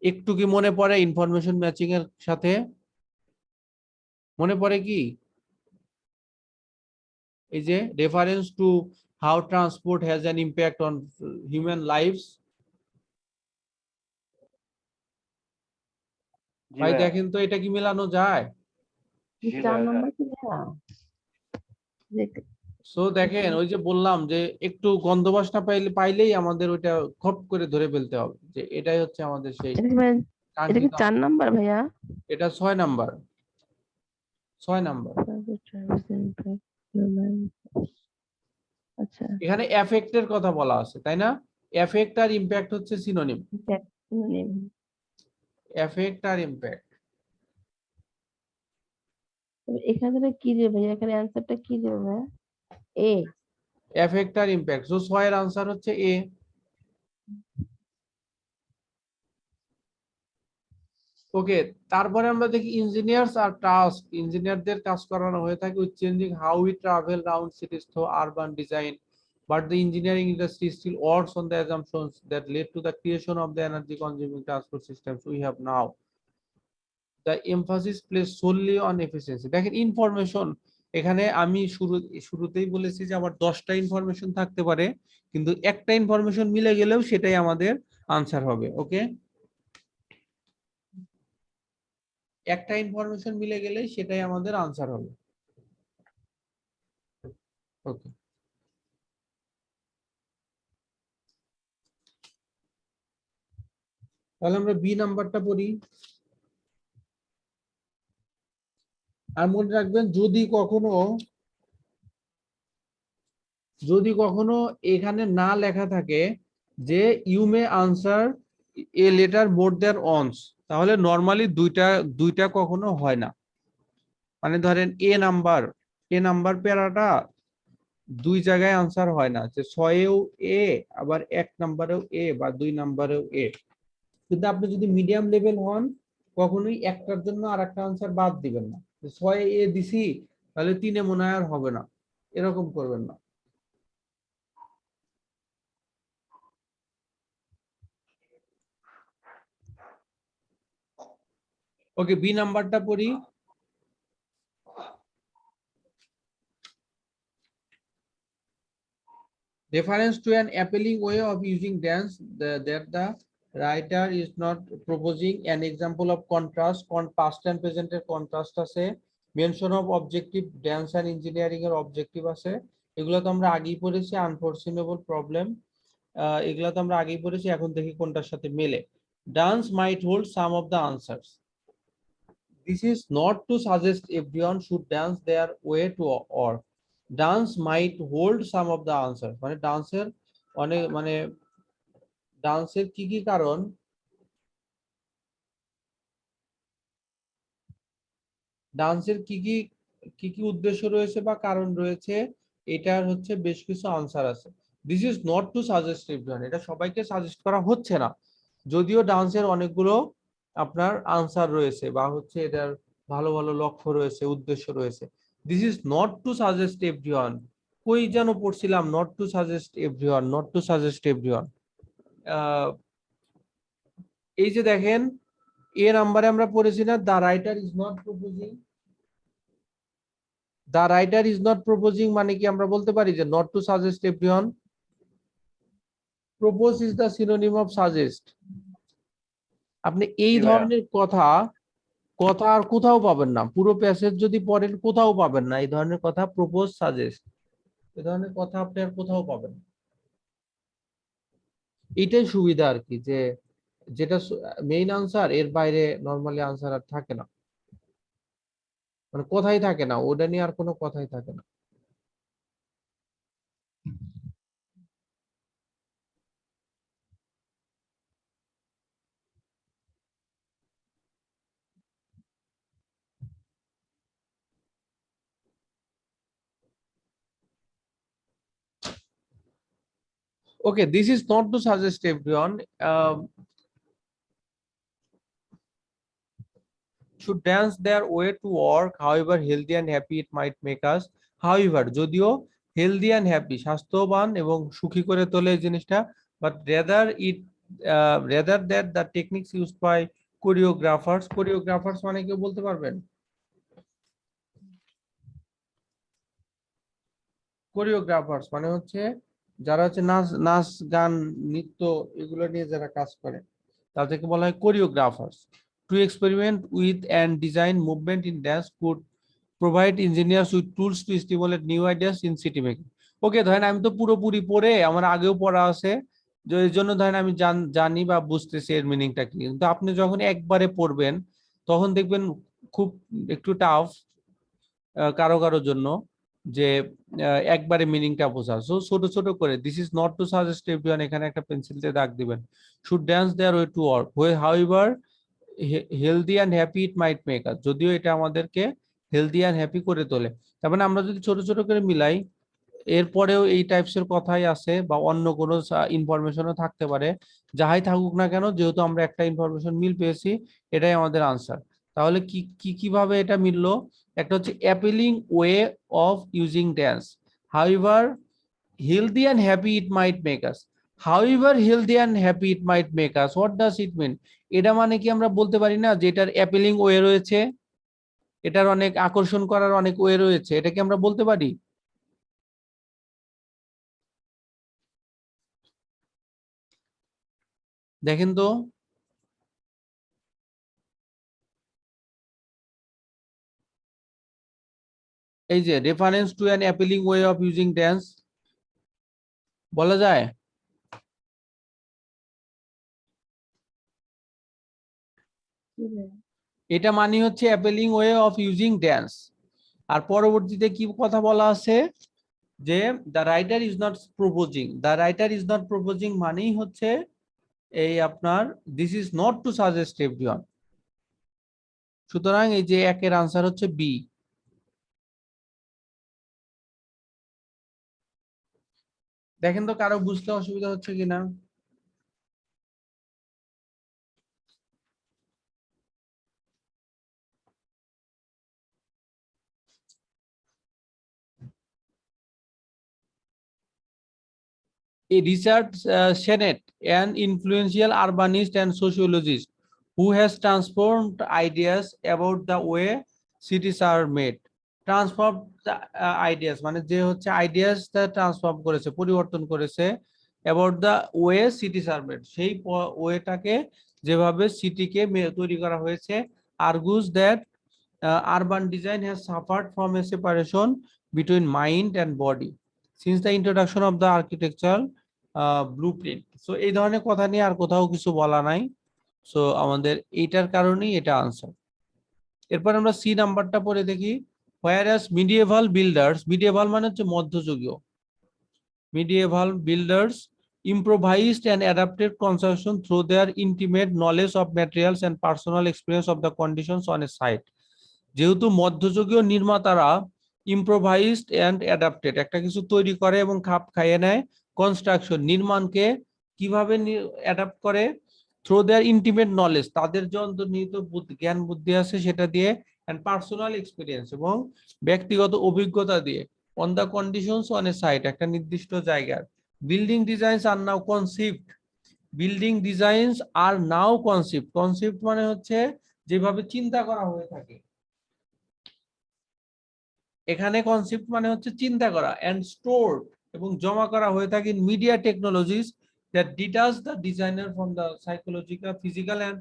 একটু কি মনে পড়ে? ইনফরমেশন ম্যাচিং এর সাথে মনে পড়ে কি? এই যে reference to how transport has an impact on human lives. জি ভাই ভাইয়া। দেখেন তো এটা কি মেলানো যায়? জি 4 ভাইয়া। নম্বর কি ভাইয়া? সো দেখেন ওই যে বললাম যে একটু গন্ধ বাসনা পাইলেই আমাদের ওইটা খপ করে ধরে ফেলতে হবে যে এটাই হচ্ছে আমাদের সেই এটা কি ভাই, এটা কি কাঙ্ক্ষিত। 4 নাম্বার ভাইয়া? এটা 6 নাম্বার, 6 নাম্বার। আচ্ছা, এখানে এফেক্টের কথা বলা আছে, তাই না? এফেক্ট আর ইম্প্যাক্ট হচ্ছে সিনোনিম। এফেক্ট আর ইম্প্যাক্ট, এখানে কি দেবে ভাইয়া? এখানে অ্যান্সারটা কি দেবে ভাইয়া? এ। এফেক্ট আর ইম্প্যাক্ট, সো 6 এর আনসার হচ্ছে এ। ওকে, তারপরে আমরা দেখি ইঞ্জিনিয়ার্স আর টাস্ক, ইঞ্জিনিয়ারদের কাজ করানো হয়ে থাকে with changing how we travel round সিটিজ through urban design, but the engineering industry still works on the assumptions that led to the creation of the energy consuming transport systems we have now. The emphasis placed solely on efficiency. দেখেন information, এখানে আমি শুরুতেই বলেছি যে আমার 10টা information থাকতে পারে, কিন্তু একটা ইনফরমেশন মিলে গেলেও সেটাই আমাদের আনসার হবে। ওকে, একটা ইনফরমেশন মিলে গেলেই সেটাই আমাদের আনসার হবে। ওকে, তাহলে আমরা বি নাম্বারটা পড়ি। আর মনে রাখবেন যদি কখনো এখানে না লেখা থাকে যে you may answer a letter more than once, তাহলে নর্মালি দুইটা দুইটা কখনো হয় না। মানে ধরেন এ নাম্বার প্যারাটা দুই জায়গায় আনসার হয় না, যে 6-এও এ, আবার 1 নাম্বারেও এ বা 2 নাম্বারেও এ। কিন্তু আপনি যদি মিডিয়াম লেভেল হন, কখনোই একটার জন্য আর একটা আনসার বাদ দিবেন না। 6-এ এ দিছি, তাহলে 3-এ মনে হয় আর হবে না, এরকম করবেন না। ওকে, বি নাম্বারটা পড়ি। Reference to an appealing way of using dance that the writer is not proposing an example of contrast, past and present এর contrast আছে, mention of objective, dance and engineering এর objective আছে। এগুলো তো আমরা আগেই পড়েছি, unforeseeable problem, এগুলো তো আমরা আগেই পড়েছি। এখন দেখি কোনটার সাথে মেলে। Dance might hold some of the answers. This is not to suggest everyone should dance their way to work. Dance might hold some of the answers. মানে ডান্সের অনেক, মানে ডান্সের কি কি কারণ, ডান্সের কি কি উদ্দেশ্য রয়েছে বা কারণ রয়েছে, এটার হচ্ছে বেশ কিছু আনসার আছে। This is not to suggest everyone, এটা সবাইকে সাজেস্ট করা হচ্ছে না, যদিও ডান্সের অনেকগুলো আপনার আনসার রয়েছে বা হচ্ছে এটার ভালো ভালো লক্ষ্য রয়েছে, উদ্দেশ্য রয়েছে। This is not to suggest everyone, কই যেন পড়ছিলাম, not to suggest everyone, not to suggest everyone. এই যে দেখেন, এ নাম্বারে আমরা পড়েছি না, the writer is not proposing. The writer is not proposing মানে কি আমরা বলতে পারি যে not to suggest everyone? Propose is the synonym of suggest. আপনি এই জি ভাইয়া। ধরনের কথা কথা আর কোথাও পাবেন না, পুরো প্যাসেজ যদি পড়েন কোথাও পাবেন না এই ধরনের কথা, প্রপোজ সাজেস্ট, এই ধরনের কথা আপনি আর কোথাও পাবেন না। এটাই সুবিধা আর কি, যে যেটা মেইন আনসার, এর বাইরে নরমালি আনসার আর থাকে না, মানে কথাই থাকে না, ওটা নিয়ে আর কোনো কথাই থাকে না। Okay, this is not to suggest everyone should dance their way to work, however healthy and happy it might make us. However, যদিও healthy and happy, স্বাস্থ্যবান এবং সুখী করে তোলে এই জিনিসটা, but rather that the techniques used by choreographers মানে কেউ বলতে পারবেন? কোরিওগ্রাফার্স মানে হচ্ছে যারা হচ্ছে নাচ নাচ গান নৃত্য এগুলো নিয়ে যারা কাজ করে, তাদেরকে বলা হয় choreographers. To experiment with and design movement in dance could provide engineers with tools to stimulate new ideas in city making. Okay, ধরেন আমি তো পুরোপুরি পড়ে, আমার আগেও পড়া আছে, যে এই জন্য ধরেন আমি জানি বা বুঝতেছি এর মিনিংটা কি, কিন্তু আপনি যখন একবারে পড়বেন তখন দেখবেন খুব একটু টাফ কারো কারোর জন্য, যে একবারে মিনিংটা বোঝা। সো ছোট ছোট করে, this is not to suggest everyone, এখানে একটা পেন্সিল দিয়ে দাগ দিবেন। Should dance their way to work, however healthy and happy it might make us, যদিও এটা আমাদেরকে হেলদি অ্যান্ড হ্যাপি করে তোলে। তার মানে আমরা যদি ছোট ছোট করে মিলাই, এরপরেও এই টাইপসের কথাই আছে বা অন্য কোনো ইনফরমেশনও থাকতে পারে, যাহাই থাকুক না কেন, যেহেতু আমরা একটা ইনফরমেশন মিল পেয়েছি, এটাই আমাদের আনসার। তাহলে কিভাবে এটা মিললো? একটা হচ্ছে appealing way of using dance, however healthy and happy it might make us. However healthy and happy it might make us, what does it mean? এটা মানে কি আমরা বলতে পারি না যে এটার অ্যাপিলিং ওয়ে রয়েছে, এটার অনেক আকর্ষণ করার অনেক ওয়ে রয়েছে, এটা কি আমরা বলতে পারি? দেখেন তো, এই যে reference to an appealing way of using dance বলা যায়? এটা মানে হচ্ছে appealing way of using dance. আর পরবর্তীতে কি কথা বলা আছে, যে the writer is not proposing, the writer is not proposing মানেই হচ্ছে এই আপনার this is not to suggest everyone, সুতরাং এই যে একের আনসার হচ্ছে বি। দেখেন তো কারো বুঝতে অসুবিধা হচ্ছে কিনা। A Richard Sennett, an influential urbanist and sociologist who has transformed ideas about the way cities are made. Transformed ideas মানে যে হচ্ছে আইডিয়াসটা ট্রান্সফর্ম করেছে, পরিবর্তন করেছে about the way cities are made, সেই ওয়েটাকে যেভাবে সিটিকে তৈরি করা হয়েছে, argues that urban design has suffered from a separation between mind and body since the introduction of the architectural blueprint. So এই ধরনের কথা নিয়ে আর কোথাও কিছু বলা নাই। সো আমাদের এইটার কারণেই এটা আনসার। এরপর আমরা সি নাম্বারটা পড়ে দেখি। whereas medieval builders, medieval মানে হচ্ছে মধ্যযুগীয়, medieval builders improvised and adapted construction through their intimate knowledge of materials and personal experience of the conditions on a site। যেহেতু মধ্যযুগীয় নির্মাতারা ইম্প্রোভাইজড এন্ড অ্যাডাপ্টেড, একটা কিছু তৈরি করে এবং খাপ খাইয়ে নেয়, কনস্ট্রাকশন নির্মাণকে কিভাবে অ্যাডাপ্ট করে, থ্রু দেয়ার ইন্টিমেট নলেজ, তাদের যে অন্তর্নিহিত জ্ঞান বুদ্ধি আছে সেটা দিয়ে, এন্ড পার্সোনাল এক্সপিরিয়েন্স, এবং ব্যক্তিগত অভিজ্ঞতা দিয়ে, on the conditions on a site, একটা নির্দিষ্ট জায়গার। Building designs are now conceived, building designs are now conceived, conceived মানে হচ্ছে যেভাবে চিন্তা করা হয়ে থাকে, এখানে কনসেপ্ট মানে হচ্ছে চিন্তা করা, এন্ড স্টোরড এবং জমা করা হয়ে থাকে media technologies that detach the designer from the psychological, physical and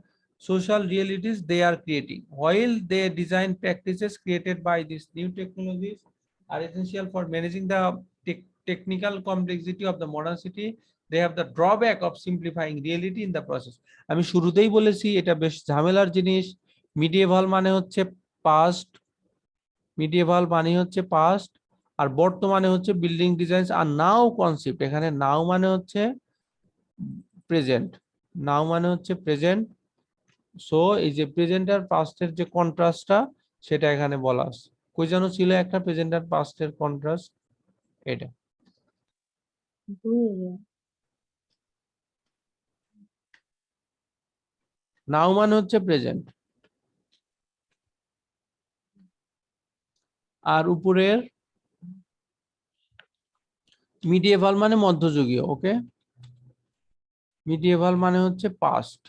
social realities they are creating. While the design practices created by these new technologies are essential for managing the technical complexity of the modern city, they have the drawback of simplifying reality in the process. আমি শুরুতেই বলেছি এটা বেশ ঝামেলার জিনিস। মিডিয়েভাল মানে হচ্ছে past, মিডিয়েভাল মানে হচ্ছে পাস্ট, আর বর্তমানে হচ্ছে building designs are now concept, এখানে নাও মানে হচ্ছে প্রেজেন্ট, নাও মানে হচ্ছে প্রেজেন্ট। সো এই যে প্রেজেন্ট আর পাস্টের যে কন্ট্রাস্টটা সেটা এখানে বলা আছে। কই যেন ছিল একটা প্রেজেন্ট আর পাস্টের কন্ট্রাস্ট, এটা নাও মানে হচ্ছে প্রেজেন্ট, আর উপরের মিডিয়েভাল মানে মধ্যযুগীয়। ওকে, মিডিয়েভাল মানে হচ্ছে পাস্ট।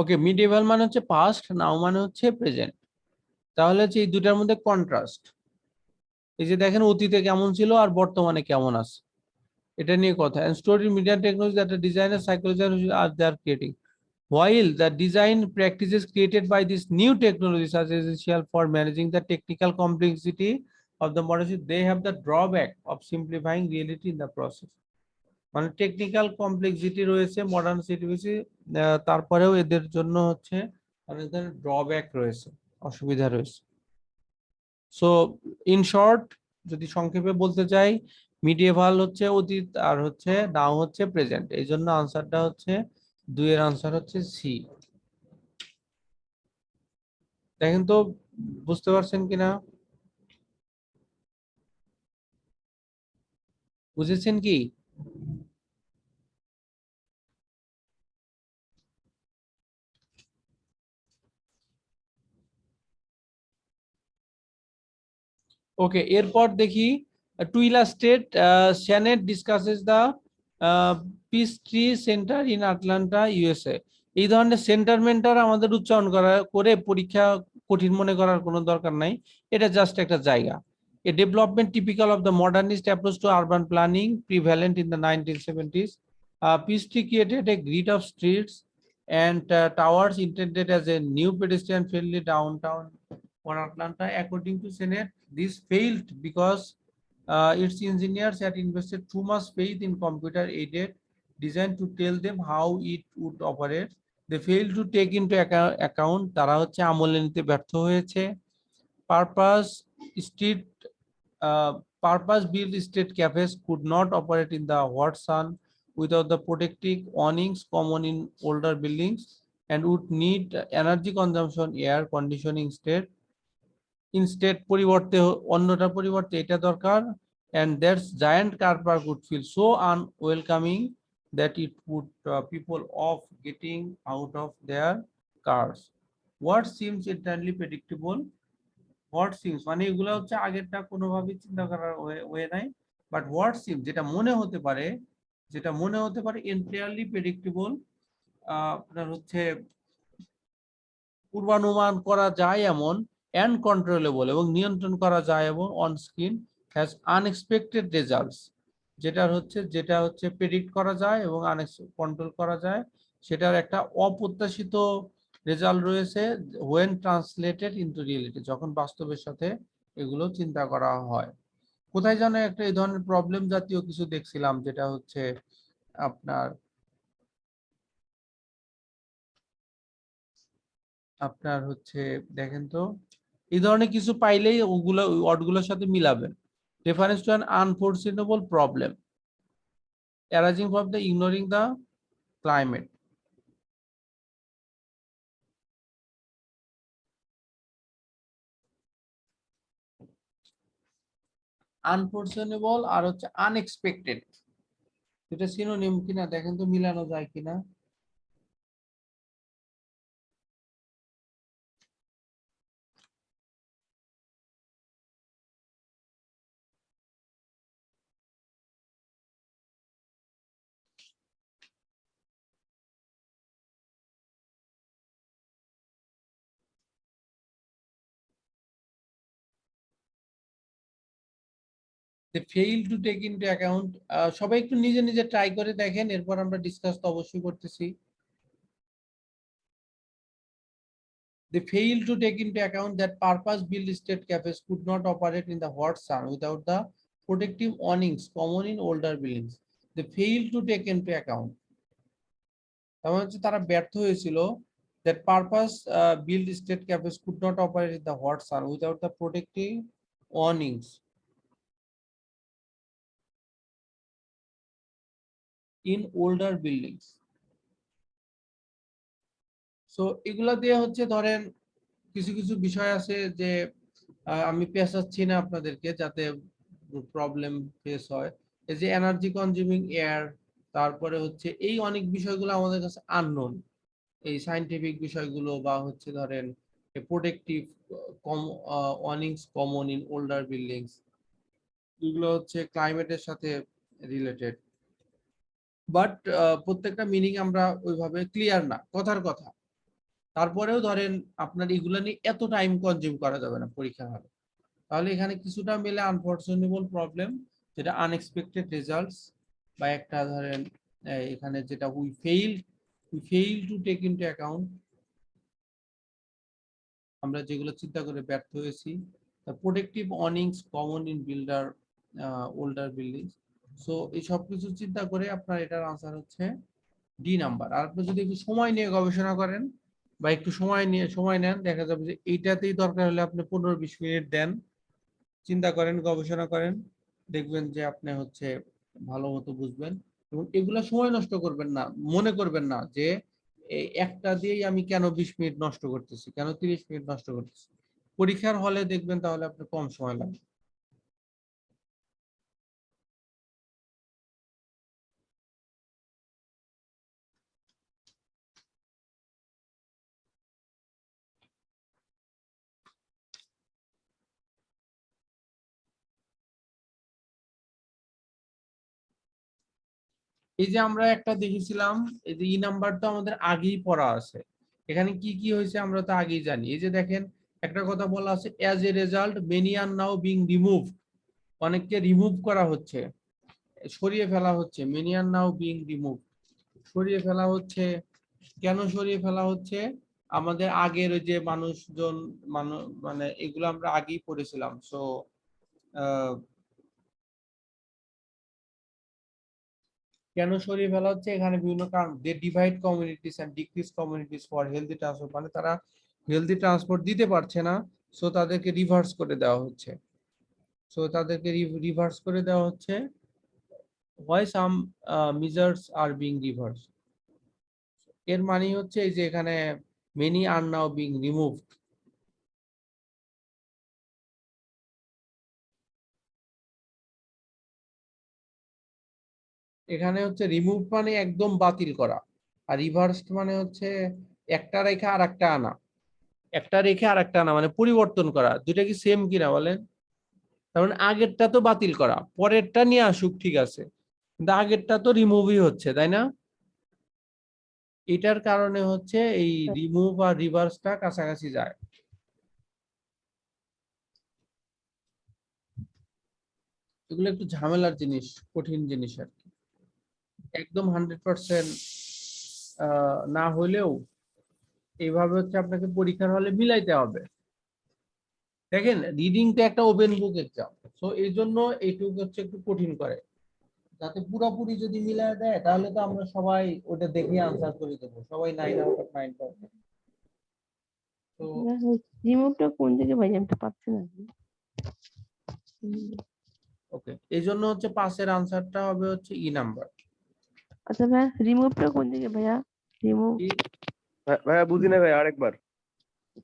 ওকে, মিডিয়েভাল মানে হচ্ছে পাস্ট, নাও মানে হচ্ছে প্রেজেন্ট। তাহলে হচ্ছে এই দুটার মধ্যে কন্ট্রাস্ট, এই যে দেখেন অতীতে কেমন ছিল আর বর্তমানে কেমন আছে, এটা নিয়ে কথা। and stored in media technology that the designer psychologists are they are creating, while the design practices created by these new technologies are essential for managing the technical complexity of the modern city, they have the drawback of simplifying reality in the process। মানে technical complexity রয়েছে modern city, তারপরেও এদের জন্য হচ্ছে অনেক ধরনের drawback রয়েছে, অসুবিধা রয়েছে। সো ইন শর্ট যদি সংক্ষেপে বলতে চাই, মিডিয়েভাল হচ্ছে অতীত আর হচ্ছে নাও হচ্ছে প্রেজেন্ট, এই জন্য আনসারটা হচ্ছে 2 এর আনসার হচ্ছে সি। দেখেন তো বুঝতে পারছেন কিনা, বুঝেছেন কি? ওকে, এরপর দেখি to illustrate Sennett discusses the peace tree centre in Atlanta USA. এই ধরনের সেন্টার মেন্টার আমাদের উচ্চারণ করে পরীক্ষা কঠিন মনে করার কোনো দরকার নাই, এটা জাস্ট একটা জায়গা। A development typical of the modernist approach to urban planning prevalent in the 1970s. Peace Tree created a grid of streets and towers intended as a new pedestrian-friendly downtown for Atlanta. According to Senate, this failed because its engineers had invested too much faith in computer-aided design to tell them how it would operate. They failed to take into account তারা হচ্ছে আমলে নিতে ব্যর্থ হয়েছে purpose street purpose built state cafes could not operate in the hot sun without the protective awnings common in older buildings and would need energy consumption air conditioning instead পরিবর্তে অন্যটা পরিবর্তে এটা দরকার and that giant car park would feel so unwelcoming that it would people off getting out of their cars. What seems entirely predictable? What seems মানে এগুলো হচ্ছে আগেরটা কোনোভাবে চিন্তা করার ওয়ে নাই, বাট what seems যেটা মনে হতে পারে entirely predictable, আপনার হচ্ছে পূর্বানুমান করা যায় এমন and controllable এবং নিয়ন্ত্রণ করা যায় এবং on screen has unexpected results যেটা হচ্ছে প্রেডিক্ট করা যায় এবং কন্ট্রোল করা যায়, সেটার একটা অপ্রত্যাশিত রেজাল্ট রয়েছে when translated into reality যখন বাস্তবের সাথে এগুলো চিন্তা করা হয়। কোথায় যেন একটা এই ধরনের প্রবলেম জাতীয় কিছু দেখছিলাম, যেটা হচ্ছে আপনার হচ্ছে দেখেন তো এই ধরনের কিছু পাইলেই ওগুলো ওয়ার্ডগুলোর সাথে মিলাবেন। Reference to an unforeseeable problem arising from the ignoring the climate. Unforeseeable আর হচ্ছে আনএক্সপেক্টেড, এটা সিনোনিম কিনা দেখেন তো মিলানো যায় কিনা। They fail to take into account, সবাই একটু নিজে নিজে ট্রাই করে দেখেন, এরপর আমরা ডিসকাস তো অবশ্যই করতেছি। They fail to take into account that purpose-built state cafes could not operate in the hot sun without the protective awnings common in older buildings. They fail to take into account, তারা ব্যর্থ হয়েছিল that purpose-built state cafes could not operate in the hot sun without the protective awnings in older buildings. So এগুলা দিয়ে হচ্ছে ধরেন কিছু কিছু বিষয় আছে যে আমি পেঁচাচ্ছি না আপনাদেরকে যাতে প্রবলেম ফেস হয়। এই যে এনার্জি কনজিউমিং এয়ার, তারপরে হচ্ছে এই অনেক বিষয়গুলো আমাদের কাছে আননোন, এই সায়েন্টিফিক বিষয়গুলো বা হচ্ছে ধরেন protective awnings common in older buildings, এগুলো হচ্ছে ক্লাইমেটের সাথে রিলেটেড, বাট প্রত্যেকটা মিনিং আমরা ওইভাবে ক্লিয়ার না, কথার কথা। তারপরেও ধরেন আপনার এগুলো নিয়ে এত টাইম কনজিউম করা যাবে না পরীক্ষার হলে, তাহলে এখানে কিছুটা মিলে আনফরচুনেবল প্রবলেম, যেটা আনএক্সপেক্টেড রেজাল্টস, বা একটা ধরেন এখানে যেটা we fail to take into account, আমরা যেগুলো চিন্তা করে ব্যর্থ হয়েছি। Protective awnings common in older buildings. So এই সব কিছু চিন্তা করে আপনার এটার আনসার হচ্ছে ডি নাম্বার। আর আপনি যদি একটু সময় নিয়ে গবেষণা করেন বা একটু সময় নেন, দেখা যাবে যে এইটাতেই দরকার হলে আপনি 15-20 মিনিট দেন, চিন্তা করেন, গবেষণা করেন, দেখবেন যে আপনি হচ্ছে ভালো মতো বুঝবেন। এবং এগুলা সময় নষ্ট করবেন না, মনে করবেন না যে এই একটা দিয়েই আমি কেন 20 মিনিট নষ্ট করতেছি, কেন 30 মিনিট নষ্ট করতেছি। পরীক্ষার হলে দেখবেন তাহলে আপনার কম সময় লাগবে। এই যে আমরা একটা দেখেছিলাম, এই যে ই নাম্বার তো আমাদের আগেই পড়া আছে, এখানে কি কি হয়েছে আমরা তো আগেই জানি। এই যে দেখেন একটা কথা বলা আছে, as a result many are now being removed, অনেককে রিমুভ করা হচ্ছে, সরিয়ে ফেলা হচ্ছে। Many are now being removed, সরিয়ে ফেলা হচ্ছে। কেন সরিয়ে ফেলা হচ্ছে? আমাদের আগের ওই যে মানুষজন মানে এগুলো আমরা আগেই পড়েছিলাম। সো কেন সরিয়ে ফেলা হচ্ছে? এখানে বিভিন্ন কারণ, they divide communities and decrease communities for healthy transport, মানে তারা হেলদি ট্রান্সপোর্ট দিতে পারছে না, সো তাদেরকে রিভার্স করে দেওয়া হচ্ছে। সো তাদেরকে রিভার্স করে দেওয়া হচ্ছে, why some measures are being reversed। এর মানে হচ্ছে এই যে এখানে many are now being removed। এখানে হচ্ছে রিমুভ মানে একদম বাতিল করা, আর রিভার্সড মানে হচ্ছে একটা রেখে আর একটা আনা, একটা রেখে আর একটা আনা মানে পরিবর্তন করা। দুটা কি সেম কিনা বলেন? তার মানে আগেরটা তো বাতিল করা, পরেরটা নিয়ে আসুক ঠিক আছে, কিন্তু আগেরটা তো রিমুভই হচ্ছে, তাই না? এটার কারণে হচ্ছে এই রিমুভ আর রিভার্সটা কাছাকাছি যায়। এগুলো একটু ঝামেলার জিনিস, কঠিন জিনিস আর কি। একদম 100% না হলেও এইভাবে হচ্ছে আপনাকে পরীক্ষার হলে মিলাইতে হবে। দেখেন রিডিং তো একটা ওপেন বুক এক্সাম, তো এই জন্য এইটুকু হচ্ছে একটু কঠিন করে, যাতে পুরোপুরি যদি মিলাই দেয় তাহলে তো আমরা সবাই ওটা দেখে আনসার করে দেবো, সবাই 9 আউট অফ 9 পাবো। তো রিমোটটা কোন দিকে ভাই, আমি তো পাচ্ছি না। ওকে, এই জন্য হচ্ছে পাসের আনসারটা হবে হচ্ছে ই নাম্বার। আচ্ছা ভাইয়া, রিমুভটা কোন দিকে ভাইয়া? রিমুভ ভাইয়া বুঝি না ভাই, আরেকবার।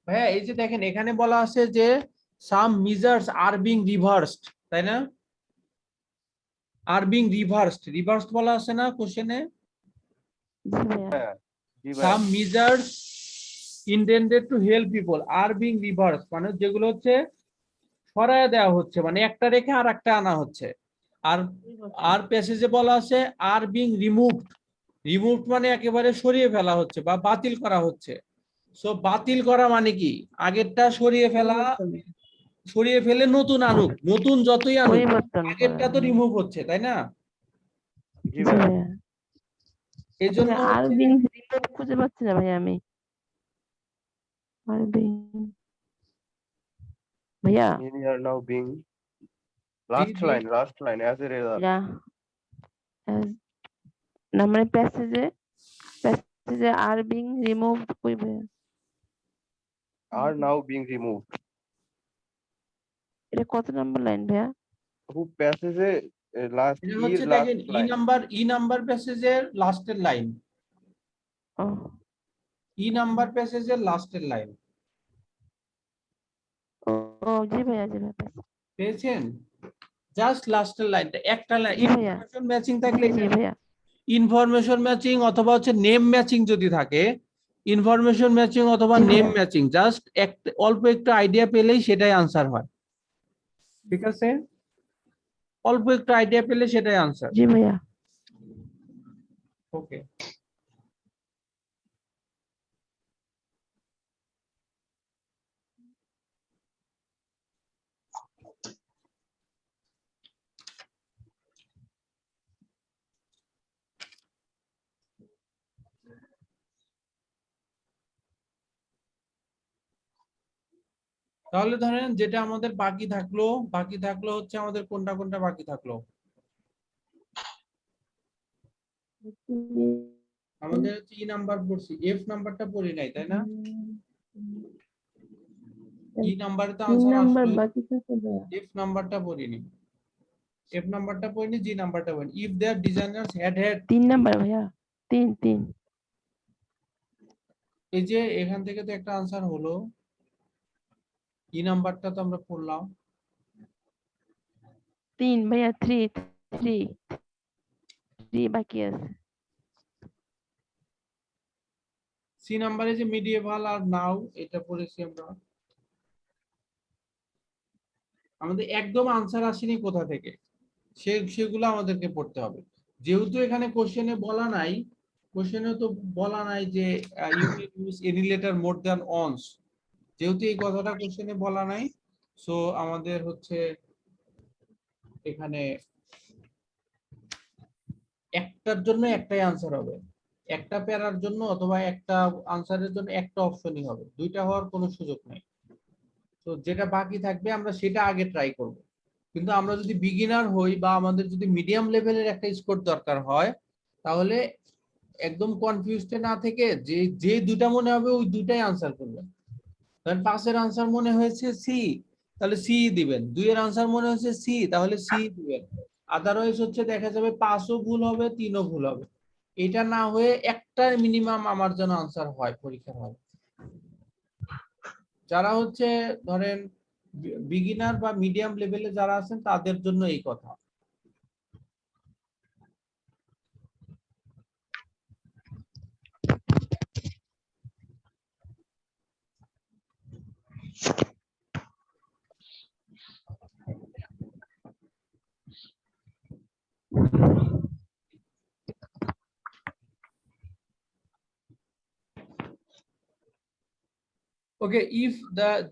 ভাইয়া এই যে দেখেন এখানে বলা আছে যে সাম মেজার্স আর বিং রিভার্সড, তাই না? আর বিং রিভার্সড, রিভার্সড বলা আছে না কোশ্চেনে? জি ভাইয়া। হ্যাঁ জি ভাইয়া। Some measures intended to help people are being reversed মানে যেগুলো হচ্ছে সরায় দেওয়া হচ্ছে, মানে একটা রেখে আর একটা আনা হচ্ছে। আর আর প্যাসেজে বলা আছে আর বিং রিমুভড, রিমুভড মানে একেবারে সরিয়ে ফেলা হচ্ছে বা বাতিল করা হচ্ছে। সো বাতিল করা মানে কি, আগেরটা সরিয়ে ফেলা, সরিয়ে ফেলে নতুন আনুক, নতুন যতই আনুক পরিবর্তন করা। আগেরটা তো রিমুভ হচ্ছে, তাই না? জি জি ভাইয়া। ভাইয়া। এই জন্য আচ্ছা, আর বিং রিমুভ খুঁজে পাচ্ছি না ভাইয়া আমি। আর বিং ভাইয়া, Many are now being last G. line as a result এটা না মানে প্যাসেজে আর বিং রিমুভ কই ভাইয়া? are now being removed। এটা কত নাম্বার লাইন ভাইয়া? who passes a last এটা e হচ্ছে last দেখেন line। ই নাম্বার প্যাসেজের লাস্টের লাইন, ও ই নাম্বার প্যাসেজের লাস্টের লাইন। ও ও, জি ভাইয়া, জি ভাইয়া। পেয়েছেন? জাস্ট লাস্টের লাইনটা একটা লাইন। জি ভাইয়া। ইনফরমেশন ম্যাচিং থাকলে জি ভাইয়া। ইনফরমেশন ম্যাচিং অথবা হচ্ছে নেম ম্যাচিং যদি থাকে, ইনফরমেশন ম্যাচিং অথবা জি নেম ভাইয়া। ম্যাচিং জাস্ট অল্প একটু আইডিয়া পেলেই সেটাই আনসার হয়, ঠিক আছে? অল্প একটু আইডিয়া পেলে সেটাই আনসার। জি ভাইয়া। ওকে, তাহলে ধরেন যেটা আমাদের বাকি থাকলো হচ্ছে আমাদের কোনটা কোনটা বাকি থাকলো? আমাদের হচ্ছে ই নাম্বার পড়ছি, এফ নাম্বারটা পড়ি নাই, তাই না? ই নাম্বারে তো তিন আনসার নাম্বার আসলো, বাকি থাকে ভাইয়া। এফ নাম্বারটা পড়িনি, এফ নাম্বারটা পড়িনি, জি নাম্বারটা পড়িনি। If their designers had 3 number ভাইয়া। 3 এই যে এখান থেকে তো একটা আনসার হলো, ই নাম্বারটা তো আমরা পড়লাম। 3 ভাইয়া। 3 বাকি আছে। সি নাম্বারে যে মিডিয়েভাল আর নাও এটা পড়েছি আমরা। আমাদের একদম আনসার আসেনি কোথা থেকে, সেগুলো আমাদেরকে পড়তে হবে। যেহেতু এখানে কোশ্চেনে বলা নাই, কোশ্চেনে তো বলা নাই যে you can use any letter more than once, যেহেতু এই কথাটা কোশ্চেনে বলা নাই, সো আমাদের হচ্ছে এখানে একটার জন্য একটাই আনসার হবে, একটা প্যারার জন্য অথবা একটা আনসারের জন্য একটা অপশনই হবে, দুইটা হওয়ার কোনো সুযোগ নেই। তো যেটা বাকি থাকবে আমরা সেটা আগে ট্রাই করব। কিন্তু আমরা যদি বিগিনার হই বা আমাদের যদি মিডিয়াম লেভেলের একটা স্কোর দরকার হয়, তাহলে একদম কনফিউজড না থেকে যে যে দুইটা মনে হবে ওই দুইটাই আনসার করবেন, কারণ 5 এর আনসার মনে হয়েছে সি, তাহলে সি দিবেন। 2 এর আনসার মনে হয়েছে সি, তাহলে সি দিবেন। আদারওয়াইজ হচ্ছে দেখা যাবে 5 ও ভুল হবে, 3 ও ভুল হবে। এটা না হয়ে একটা মিনিমাম আমার জন্য আনসার হয় পরীক্ষার হলে। যারা হচ্ছে ধরেন বিগিনার বা মিডিয়াম লেভেলে যারা আছেন তাদের জন্য এই কথা। Okay, if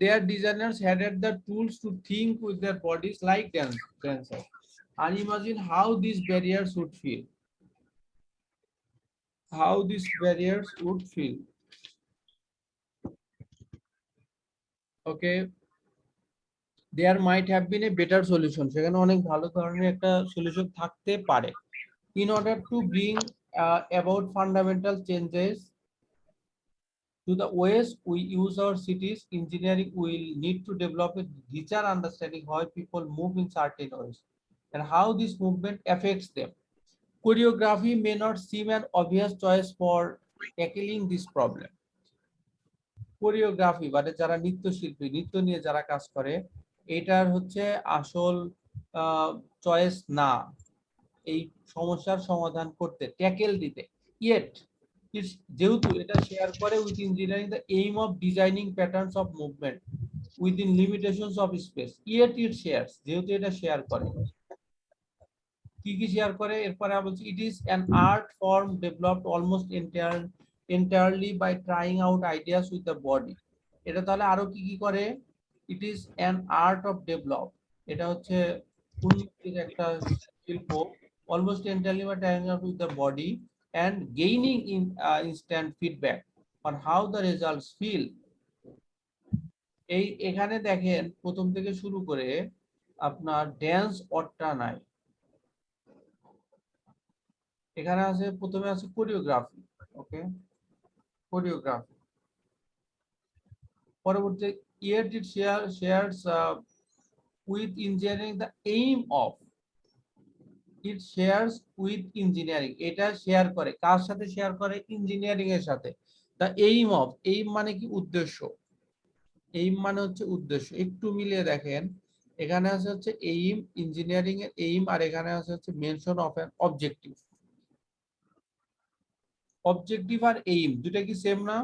their designers had the tools to think with their bodies like dancers, and imagine how these barriers would feel. How these barriers would feel. Okay, there might have been a better solution. সেখানে অনেক ভালো ধরনের একটা solution থাকতে পারে। In order to bring about fundamental changes to the ways we use our cities, engineering will need to develop a richer understanding how people move in certain ways and how this movement affects them. Choreography may not seem an obvious choice for tackling this problem. Choreography মানে যারা নৃত্যশিল্পী, নৃত্য নিয়ে যারা কাজ করে, এটার হচ্ছে আসল চয়েস না এই সমস্যার সমাধান করতে, ট্যাকেল দিতে। ইয়েট যেহেতু এটা শেয়ার করে with engineering the aim of designing patterns of movement within limitations of speech, yet it shares, যেহেতু এটা শেয়ার করে। কি কি শেয়ার করে এরপরে বলছি, it is an art form developed almost entirely by trying out ideas with the body. এটা তাহলে আরো কি কি করে, it is an art of develop, এটা হচ্ছে উন্নতির একটা শিল্প, almost entirely by trying out with the body and gaining instant feedback on how the results feel. এই এখানে দেখেন প্রথম থেকে শুরু করে আপনার ড্যান্স অট্টা নাই, এখানে আছে প্রথমে আছে কোরিওগ্রাফি। ওকে, কোরিওগ্রাফি পরবর্তী yet it shares with engineering the aim of, it shares with engineering, এটা শেয়ার করে কার সাথে শেয়ার করে, ইঞ্জিনিয়ারিং এর সাথে। the aim of, aim মানে কি উদ্দেশ্য, aim মানে হচ্ছে উদ্দেশ্য। একটু মিলিয়ে দেখেন, এখানে আছে হচ্ছে aim, ইঞ্জিনিয়ারিং এর aim, আর এখানে আছে হচ্ছে mention of an objective. Objective আর এইম দুটা কি সেম না?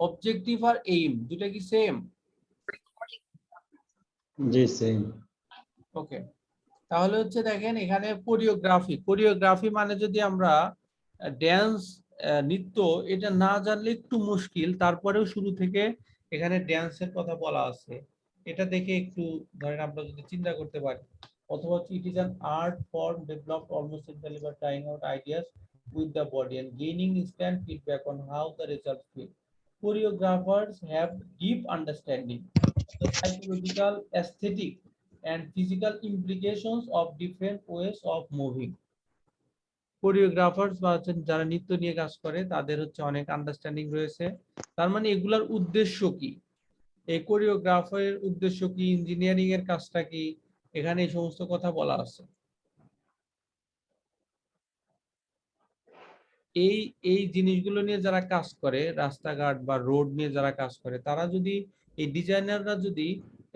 অবজেক্টিভ আর এইম দুটা কি সেম? জি সেম। ওকে, তাহলে হচ্ছে দেখেন এখানে কোরিওগ্রাফি, কোরিওগ্রাফি মানে যদি আমরা ড্যান্স নৃত্য এটা না জানলে একটু মুশকিল, তারপরেও শুরু থেকে এখানে ড্যান্সের কথা বলা আছে, এটা দেখে একটু ধরেন আমরা যদি চিন্তা করতে পারি। অথবা it is an art form developed almost entirely by trying out ideas with the body and gaining instant feedback on how the results feel. Choreographers have deep understanding of the psychological, aesthetic and physical implications of different ways of moving. কোরিওগ্রাফার্স বা হচ্ছে যারা নৃত্য নিয়ে কাজ করে তাদের হচ্ছে অনেক আন্ডারস্ট্যান্ডিং রয়েছে। তার মানে এগুলার উদ্দেশ্য কি, এই কোরিওগ্রাফারের উদ্দেশ্য কি, ইঞ্জিনিয়ারিং এর কাজটা কি, এখানে এই সমস্ত কথা বলা আছে। এই এই জিনিসগুলো নিয়ে যারা কাজ করে, রাস্তাঘাট বা রোড নিয়ে যারা কাজ করে, তারা যদি এই ডিজাইনাররা যদি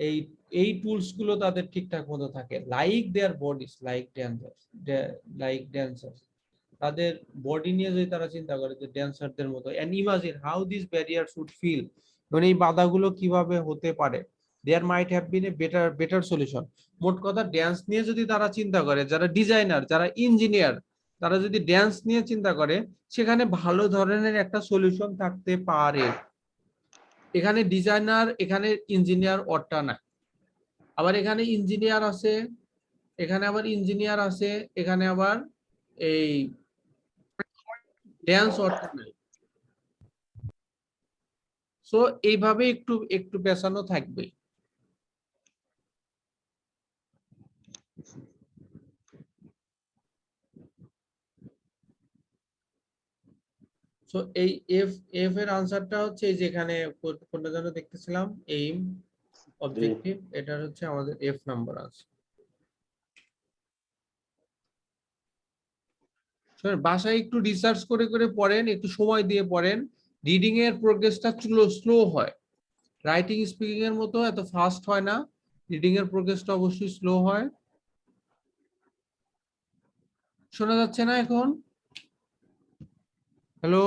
এই এই টুলস গুলো তাদের ঠিকঠাক মতো থাকে, লাইক দেয়ার বডিস লাইক ড্যান্সার্স, তাদের বডি নিয়ে যদি তারা চিন্তা করে যে ড্যান্সারদের মতো, and imagine how this barriers would feel, মানে এই বাধাগুলো কিভাবে হতে পারে, there might have been a better solution. মোট কথা ড্যান্স নিয়ে যদি তারা চিন্তা করে, যারা ডিজাইনার, যারা ইঞ্জিনিয়ার, তারা যদি ড্যান্স নিয়ে চিন্তা করে, সেখানে ভালো ধরনের একটা সলিউশন থাকতে পারে। এখানে ডিজাইনার, এখানে ইঞ্জিনিয়ার অট্টা না, আবার এখানে ইঞ্জিনিয়ার আছে, এখানে আবার ইঞ্জিনিয়ার আছে, এখানে আবার এই ড্যান্স অট্টা নাই। সো এইভাবে একটু একটু পেছানো থাকবে। সো এই এফ এফ এর আনসারটা হচ্ছে এই যে এখানে কোনটা যেন দেখতেছিলাম, এইম অবজেক্টিভ, এটা হচ্ছে আমাদের এফ নাম্বার আছে। শোনেন, বাসায় একটু রিসার্চ করে করে পড়েন, একটু সময় দিয়ে পড়েন। রিডিং এর প্রোগ্রেসটা স্লো হয়, রাইটিং স্পিকিং এর মতো এত ফাস্ট হয় না, রিডিং এর প্রোগ্রেসটা অবশ্যই স্লো হয়। শোনা যাচ্ছে না এখন? হ্যালো?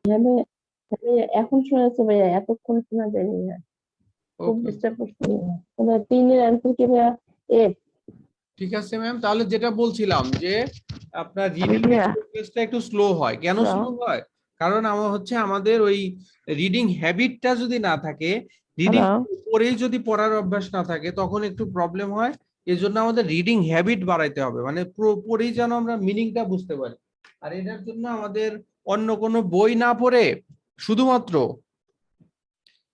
হ্যাঁ ভাইয়া, হ্যাঁ ভাইয়া, এখন শোনা যাচ্ছে ভাইয়া, এতক্ষণ শোনা যায়নি ভাইয়া, খুব ওকে, ডিস্টার্ব করছে ভাইয়া। ভাইয়া, 3 এর অ্যান্সার কি ভাইয়া? এফ। ঠিক আছে ম্যাম, তাহলে যেটা বলছিলাম যে আপনার রিডিং এর ভাইয়া, প্রোগ্রেসটা একটু স্লো হয়। কেন হ্যালো। স্লো হয়? কারণ আমার হচ্ছে আমাদের ওই রিডিং হ্যাবিটটা যদি না থাকে, রিডিং হ্যালো। পড়েই যদি পড়ার অভ্যাস না থাকে, তখন একটু প্রবলেম হয়। এই জন্য আমাদের রিডিং হ্যাবিট বাড়াইতে হবে, মানে পড়েই যেন আমরা মিনিংটা বুঝতে পারি। আর এটার জন্য আমাদের অন্য কোনো বই না পড়ে শুধুমাত্র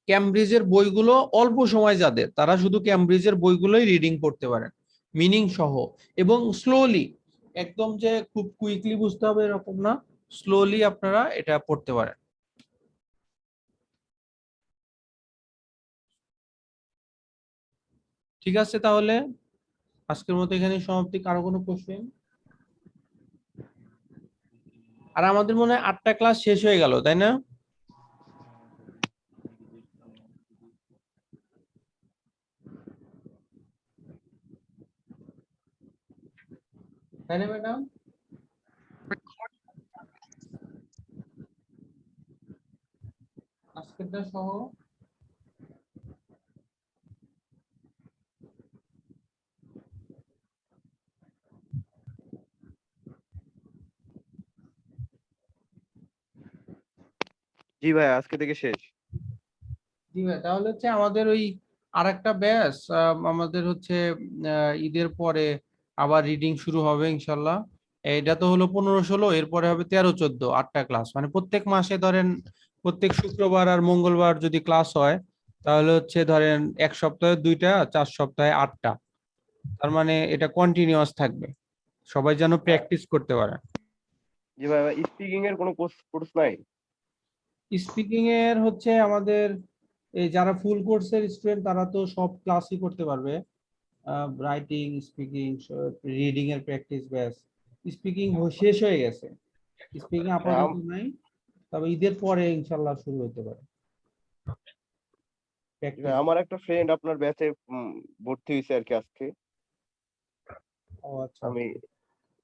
ক্যামব্রিজের বইগুলো, অল্প সময় যাদের, তারা শুধু ক্যামব্রিজের বইগুলোই রিডিং করতে পারেন মিনিং সহ, এবং স্লোলি, একদম যে খুব কুইকলি বুঝতে হবে এরকম না, স্লোলি আপনারা এটা পড়তে পারেন। ঠিক আছে, তাহলে আজকের মতো এখানে সমাপ্তি। কারো কোনো কোশ্চেন? আর আমাদের মনে হয় 8টা ক্লাস শেষ হয়ে গেল, তাই না? তাই না ম্যাডাম? আজকেরটা সহ। জি ভাই, আজকে থেকে শেষ। জি ভাই, তাহলে হচ্ছে আমাদের ওই আরেকটা ব্যাচ আমাদের হচ্ছে ঈদের পরে আবার রিডিং শুরু হবে ইনশাল্লাহ। এটা তো হলো 15-16, এরপরে হবে 13-14, 8টা ক্লাস, মানে প্রত্যেক মাসে ধরেন প্রত্যেক শুক্রবার আর মঙ্গলবার যদি ক্লাস হয়, তাহলে হচ্ছে ধরেন 1 সপ্তাহে 2টা, 4 সপ্তাহে 8টা। তার মানে এটা কন্টিনিউয়াস থাকবে, সবাই যেন প্র্যাকটিস করতে পারে। জি ভাই, স্পিকিং এর কোনো কোর্স নাই? স্পিকিং এর হচ্ছে আমাদের এই যারা ফুল কোর্সের স্টুডেন্ট, তারা তো সব ক্লাসই করতে পারবে, রাইটিং, স্পিকিং, রিডিং এর প্র্যাকটিস ব্যাস। স্পিকিং শেষ হয়ে গেছে, স্পিকিং হ্যাঁ, আপাতত নাই, তবে ঈদের পরে ইনশাল্লাহ শুরু হতে পারে জি ভাই, প্র্যাকটিস। আমার একটা ফ্রেন্ড আপনার ব্যাচে ভর্তি হয়েছে আর কি আজকে। ও আচ্ছা আমি আচ্ছা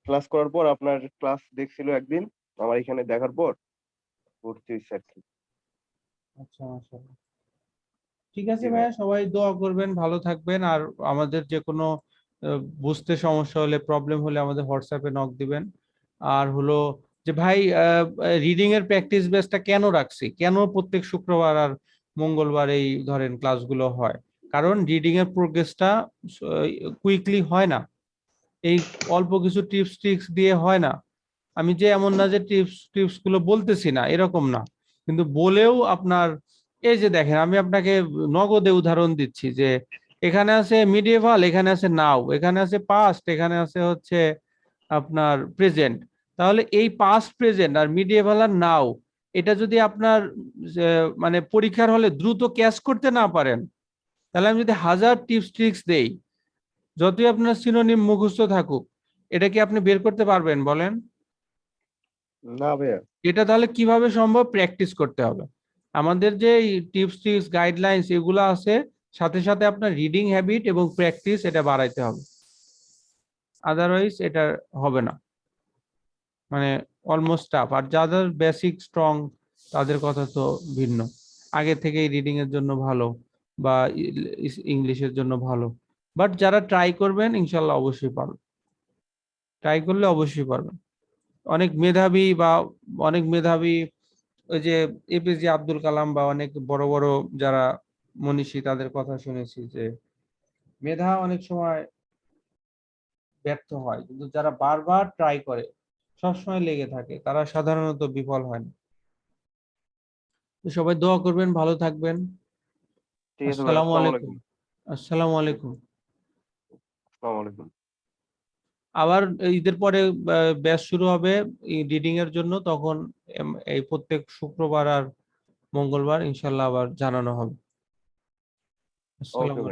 ক্লাস করার পর আপনার ক্লাস দেখছিল একদিন, আমার এখানে দেখার পর ভর্তি হয়েছে আর কি। আচ্ছা, মাশাআল্লাহ। ঠিক আছে জি ভাই। ভাইয়া, সবাই দোয়া করবেন, ভালো থাকবেন। আর আমাদের যে কোনো বুঝতে সমস্যা হলে, প্রবলেম হলে আমাদের হোয়াটসঅ্যাপে নক দিবেন। আর হলো যে ভাই, রিডিং এর প্র্যাকটিস বেসটা কেন রাখছি, কেন প্রত্যেক শুক্রবার আর মঙ্গলবার এই ধরেন ক্লাসগুলো হয়? কারণ রিডিং এর প্রোগ্রেসটা কুইকলি হয় না, এই অল্প কিছু টিপস ট্রিক্স দিয়ে হয় না। আমি যে এমন না যে টিপস গুলো বলতেছি না, এরকম না, কিন্তু বলেও আপনার, এই যে দেখেন, আমি আপনাকে নগদে উদাহরণ দিচ্ছি যে এখানে আছে মিডিয়েভাল, এখানে আছে নাও, এখানে আছে পাস্ট, এখানে আছে হচ্ছে আপনার প্রেজেন্ট। তাহলে এই পাস্ট, প্রেজেন্ট আর মিডিয়েভাল আর নাও, এটা যদি আপনার মানে পরীক্ষার হলে দ্রুত ক্যাচ করতে না পারেন, তাহলে আমি যদি 1000 টিপস ট্রিক্স দেই, যতই আপনার সিনোনিম মুখস্থ থাকুক, এটা কি আপনি বের করতে পারবেন বলেন? না ভাইয়া। এটা তাহলে কিভাবে সম্ভব? প্র্যাকটিস করতে হবে। আমাদের যে টিপস ট্রিক্স গাইডলাইন্স এগুলো আছে, সাথে সাথে আপনার রিডিং হ্যাবিট এবং প্র্যাকটিস এটা বাড়াইতে হবে, আদারওয়াইজ এটা হবে না, মানে অলমোস্ট টাফ। আর যাদের বেসিক স্ট্রং, তাদের কথা তো ভিন্ন, আগে থেকেই রিডিং এর জন্য ভালো বা ইংলিশের জন্য ভালো। বাট যারা ট্রাই করবেন ইনশাল্লাহ অবশ্যই পারবেন, ট্রাই করলে অবশ্যই পারবেন। অনেক মেধাবী বা অনেক মেধাবী, ওই যে এপিজে আব্দুল কালাম বা অনেক বড় বড় যারা মনীষী, তাদের কথা শুনেছি যে মেধা অনেক সময় ব্যর্থ হয়, কিন্তু যারা বারবার ট্রাই করে, সবসময় লেগে থাকে, তারা সাধারণত বিফল হয় না। তো সবাই দোয়া করবেন, ভালো থাকবেন। ঠিক আছে ভাই, আসসালামু আসসালামু আলাইকুম। আলাইকুম। আসসালামু আলাইকুম। আসসালামু আলাইকুম। আবার ঈদের পরে ব্যাচ শুরু হবে রিডিং এর জন্য, তখন এই প্রত্যেক শুক্রবার আর মঙ্গলবার ইনশাল্লাহ আবার জানানো হবে। ওকে আসসালামু ভাই।